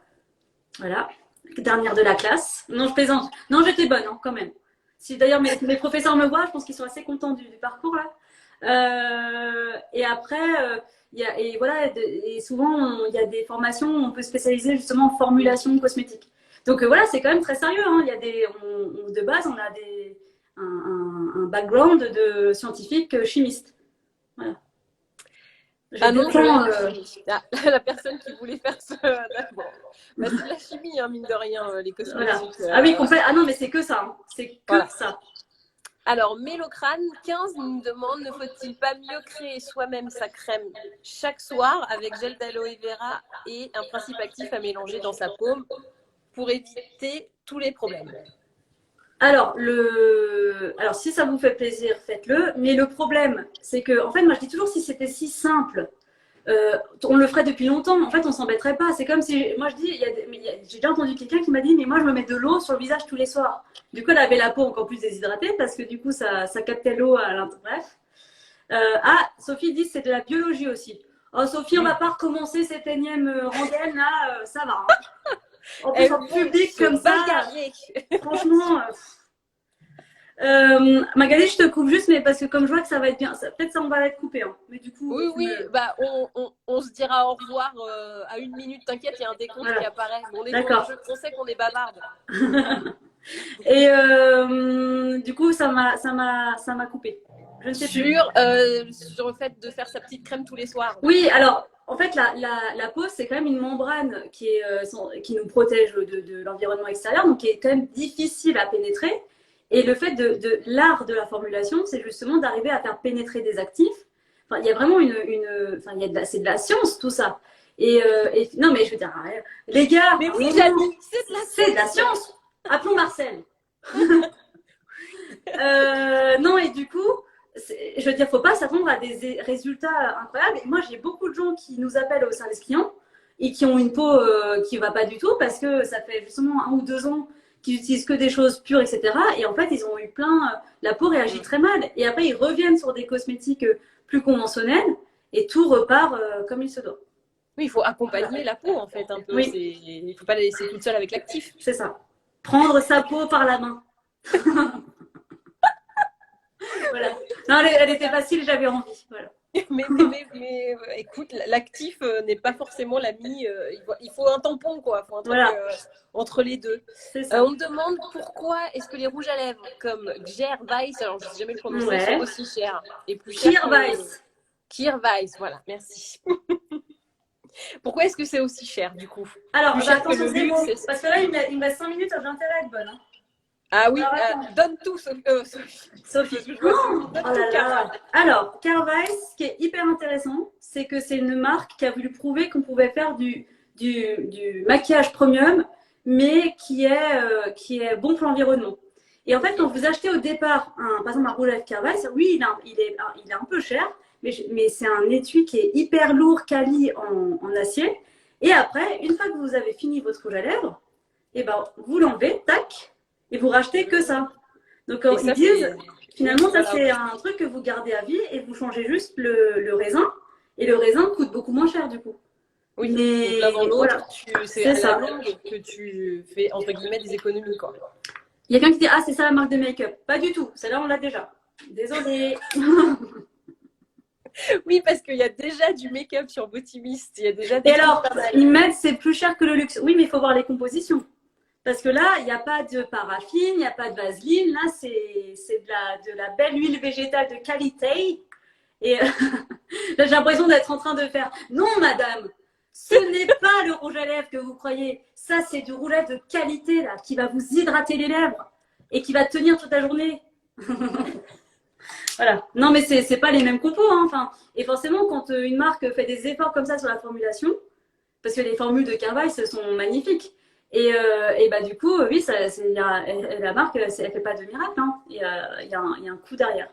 Voilà. Dernière de la classe. Non, je plaisante. Non, j'étais bonne, hein, quand même. Si d'ailleurs mes professeurs me voient, je pense qu'ils sont assez contents du parcours là. Et après, et voilà, et souvent il y a des formations où on peut spécialiser justement en formulation cosmétique. Donc voilà, c'est quand même très sérieux. Hein. Il y a de base, on a un background de scientifique chimiste. Voilà. Ah non, la personne qui voulait faire ce. Bon. Bah, c'est de la chimie, hein, mine de rien, les cosmétiques. Voilà. Ah oui, complètement. Ah non, mais c'est que ça. Hein. C'est que voilà. Ça. Alors, Mélocrane 15 nous demande, ne faut-il pas mieux créer soi-même sa crème chaque soir avec gel d'aloe vera et un principe actif à mélanger dans sa paume pour éviter tous les problèmes? Alors, si ça vous fait plaisir, faites-le. Mais le problème, c'est que, en fait, moi, je dis toujours, si c'était si simple, on le ferait depuis longtemps. En fait, on s'embêterait pas. C'est comme si, moi, je dis, j'ai déjà entendu quelqu'un qui m'a dit, mais moi, je me mets de l'eau sur le visage tous les soirs. Du coup, elle avait la peau encore plus déshydratée parce que du coup, ça captait l'eau à l'intérieur. Bref. Sophie dit, c'est de la biologie aussi. Oh, Sophie, on va pas recommencer cette énième rengaine là. Ça va. Hein. En plus, en public comme ça, franchement. Magali, je te coupe juste, mais parce que comme je vois que ça va être bien, peut-être ça on va être coupé. Hein. Mais du coup, oui, bah on se dira au revoir à 1 minute. T'inquiète, il y a un décompte qui apparaît. D'accord. On sait qu'on est bavarde. Et du coup, ça m'a coupé. Je ne sais plus. Sur le fait de faire sa petite crème tous les soirs. Oui, alors. En fait, la peau, c'est quand même une membrane qui nous protège de l'environnement extérieur, donc qui est quand même difficile à pénétrer. Et le fait de l'art de la formulation, c'est justement d'arriver à faire pénétrer des actifs. Enfin, il y a vraiment c'est de la science tout ça. Et non, mais je veux dire, les gars, mais oui, Jamie, c'est de la science. Appelons Marcel. Non, et du coup. Je veux dire, faut pas s'attendre à des résultats incroyables. Et moi, j'ai beaucoup de gens qui nous appellent au service client et qui ont une peau qui va pas du tout parce que ça fait justement 1 ou 2 ans qu'ils utilisent que des choses pures, etc. Et en fait, ils ont eu la peau réagit très mal. Et après, ils reviennent sur des cosmétiques plus conventionnels et tout repart comme il se doit. Oui, il faut accompagner la peau en fait un peu. Oui. Il faut pas la laisser toute seule avec l'actif. C'est ça. Prendre sa peau par la main. Voilà. Non, elle était facile, j'avais envie. Voilà. mais écoute, l'actif n'est pas forcément l'ami. Il faut un tampon, quoi. Il faut un truc entre les deux. On me demande pourquoi est-ce que les rouges à lèvres comme Kjaer-Weis, alors je ne sais jamais le prononcer, sont aussi chers. Et plus chers. Kjaer-Weis, voilà, merci. Pourquoi est-ce que c'est aussi cher du coup? Alors, attention, c'est bon. Parce que là, il me reste 5 minutes, j'ai intérêt à être bonne. Hein. Ah oui, donne tout, Sophie. Alors, Kjaer-Weis, ce qui est hyper intéressant, c'est que c'est une marque qui a voulu prouver qu'on pouvait faire du maquillage premium, mais qui est bon pour l'environnement. Et en fait, quand vous achetez au départ, par exemple, un rouge à lèvres Carval, oui, il est un peu cher, mais c'est un étui qui est hyper lourd, quali en acier. Et après, une fois que vous avez fini votre rouge à lèvres, et ben, vous l'enlevez, tac, et vous rachetez que ça. Donc, ils disent, finalement, ça, c'est un truc que vous gardez à vie et vous changez juste le raisin. Et le raisin coûte beaucoup moins cher, du coup. Oui, mais l'un dans l'autre, voilà. C'est à la longue que tu fais, entre guillemets, des économies, quoi. Il y a quelqu'un qui dit, ah, c'est ça la marque de make-up. Pas du tout, celle-là, on l'a déjà. Désolée. Oui, parce qu'il y a déjà du make-up sur Botimist. Il y a déjà des et alors, ils mettent, c'est plus cher que le luxe. Oui, mais il faut voir les compositions. Parce que là, il n'y a pas de paraffine, il n'y a pas de vaseline. Là, c'est de la belle huile végétale de qualité. Et là, j'ai l'impression d'être en train de faire « Non, madame, ce n'est pas le rouge à lèvres que vous croyez. Ça, c'est du rouge à lèvres de qualité, là, qui va vous hydrater les lèvres et qui va tenir toute la journée. » Voilà. Non, mais c'est pas les mêmes compos. Hein. Enfin, et forcément, quand une marque fait des efforts comme ça sur la formulation, parce que les formules de Carval, sont magnifiques. Et bah, du coup, oui, la marque, elle ne fait pas de miracle. Hein. Il y a un coup derrière.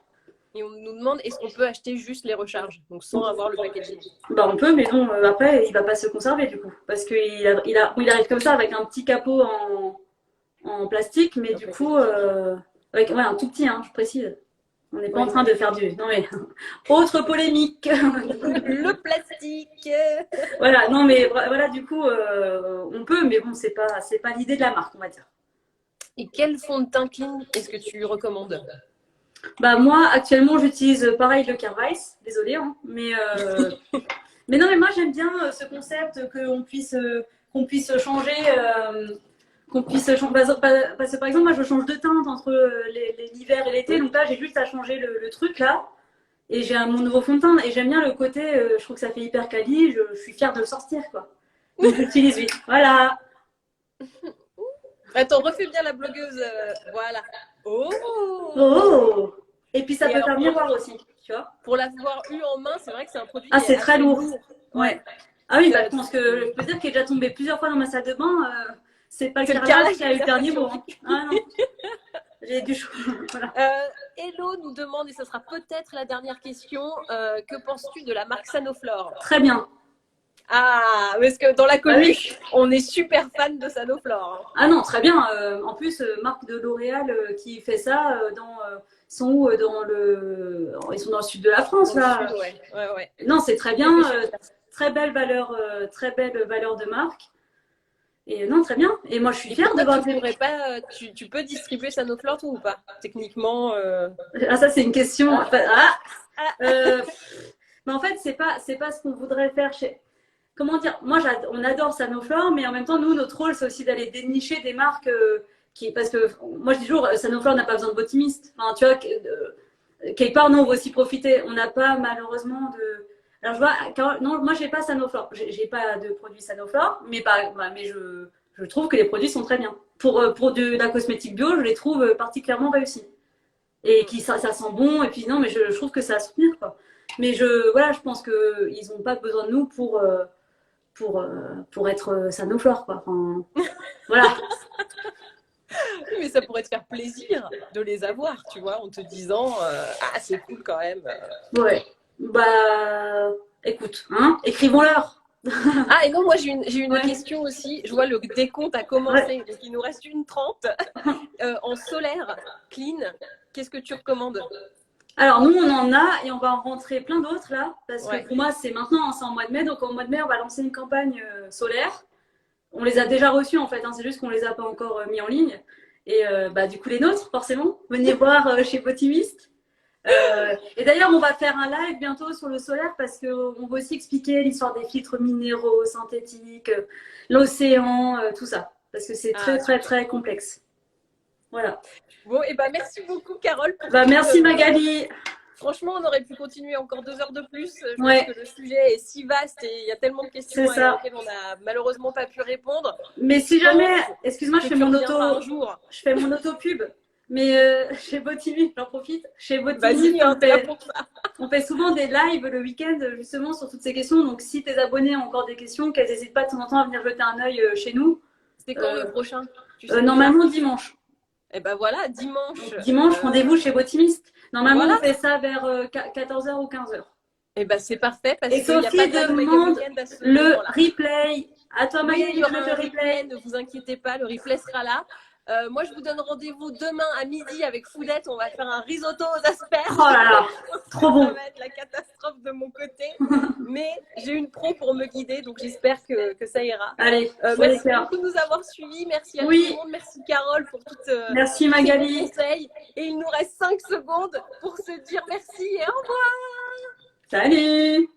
Et on nous demande, est-ce qu'on peut acheter juste les recharges, donc sans avoir le packaging? Bah, on peut, mais non, après, il ne va pas se conserver du coup. Parce qu'il arrive comme ça avec un petit capot en plastique, mais du coup, avec un tout petit, hein, je précise. On n'est pas en train de faire du... Non mais, autre polémique. Le plastique. Voilà, non mais voilà, du coup, on peut, mais bon, c'est pas l'idée de la marque, on va dire. Et quel fond de teint clean est-ce que tu recommandes? Bah moi, actuellement, j'utilise pareil le Carvice. Désolée, hein, mais non, mais moi, j'aime bien ce concept qu'on puisse changer... parce que par exemple, moi je change de teinte entre l'hiver et l'été, donc là j'ai juste à changer le truc là, et j'ai mon nouveau fond de teint, et j'aime bien le côté, je trouve que ça fait hyper quali, je suis fière de le sortir quoi. Donc j'utilise vite, voilà. Attends, refais bien la blogueuse, voilà. Oh. Et puis ça peut faire miroir aussi, tu vois. Pour l'avoir eu en main, c'est vrai que c'est un produit. Ah, c'est très lourd. Ouais. Ah oui, bah, je pense que je peux dire qu'il est déjà tombé plusieurs fois dans ma salle de bain. C'est pas le carrelage qui a eu le dernier mot. Hein. Ah non. J'ai du choix. Voilà. Hello nous demande, et ce sera peut-être la dernière question, que penses-tu de la marque Sanoflore? Très bien. Ah, parce que dans la commune, on est super fan de Sanoflore. Ah non, très bien. En plus, marque de L'Oréal qui fait ça ils sont où ils sont dans le sud de la France là. Sud, ouais. Non, c'est très bien. Très belle valeur de marque. Et non, très bien. Et moi, je suis fière de voir. Tu peux distribuer Sanoflore ou pas? Techniquement. Ah, ça, c'est une question. Mais en fait, c'est pas ce qu'on voudrait faire chez. Comment dire? Moi, on adore Sanoflore, mais en même temps, nous, notre rôle, c'est aussi d'aller dénicher des marques parce que moi, je dis toujours, Sanoflore n'a pas besoin de Botimist. Enfin, tu vois, quelque part, non, on va aussi profiter. On n'a pas malheureusement de. Alors, je vois, non, moi, j'ai pas Sanoflore. J'ai pas de produit Sanoflore, mais je trouve que les produits sont très bien. Pour de la cosmétique bio, je les trouve particulièrement réussis. Et ça sent bon. Et puis, non, mais je trouve que ça a soutenir, quoi. Mais je pense qu'ils n'ont pas besoin de nous pour être Sanoflore, quoi. Enfin, voilà. Mais ça pourrait te faire plaisir de les avoir, tu vois, en te disant ah, c'est cool quand même. Ouais. Bah, écoute, hein, écrivons-leur. Ah, et non, moi j'ai une question aussi. Je vois le décompte a commencé, donc il nous reste une 30. En solaire, clean, qu'est-ce que tu recommandes? Alors, nous, on en a et on va en rentrer plein d'autres là. Parce que pour moi, c'est maintenant, c'est en mois de mai. Donc, en mois de mai, on va lancer une campagne solaire. On les a déjà reçus en fait, hein, c'est juste qu'on les a pas encore mis en ligne. Et bah, du coup, les nôtres, forcément. Venez voir chez Botimist. Et d'ailleurs, on va faire un live bientôt sur le solaire parce qu'on va aussi expliquer l'histoire des filtres minéraux, synthétiques, l'océan, tout ça. Parce que c'est très complexe. Voilà. Bon, et bah merci beaucoup, Carole. Merci, Magali. Franchement, on aurait pu continuer encore 2 heures de plus. Je pense que le sujet est si vaste et il y a tellement de questions auxquelles on n'a malheureusement pas pu répondre. Mais si jamais, excuse-moi, je fais mon auto-pub. Mais chez Botimist, j'en profite. Chez Botimist, on fait souvent des lives le week-end justement sur toutes ces questions. Donc, si tes abonnés ont encore des questions, qu'elles n'hésitent pas de temps en temps à venir jeter un œil chez nous. C'est quand le prochain? Normalement dimanche. Et ben voilà, dimanche. Dimanche, rendez-vous chez Botimiste. Normalement, Voilà. on fait ça vers 14h ou 15h. Et ben c'est parfait parce Et qu'il n'y a pas Sophie de live Mega demande Weekend à ce le moment-là. replay. À toi, Oui, Magali, il y de aura mettre un le replay, replay. ne vous inquiétez pas, le replay sera là. Moi, je vous donne rendez-vous demain à midi avec Foudette. On va faire un risotto aux asperges. Oh là là, trop bon. Ça va être la catastrophe de mon côté. Mais j'ai une pro pour me guider, donc j'espère que ça ira. Allez, Merci beaucoup de nous avoir suivis. Merci à tout le monde. Merci Carole pour toutes merci Magali. ces conseils. Et il nous reste 5 secondes pour se dire merci et au revoir. Salut.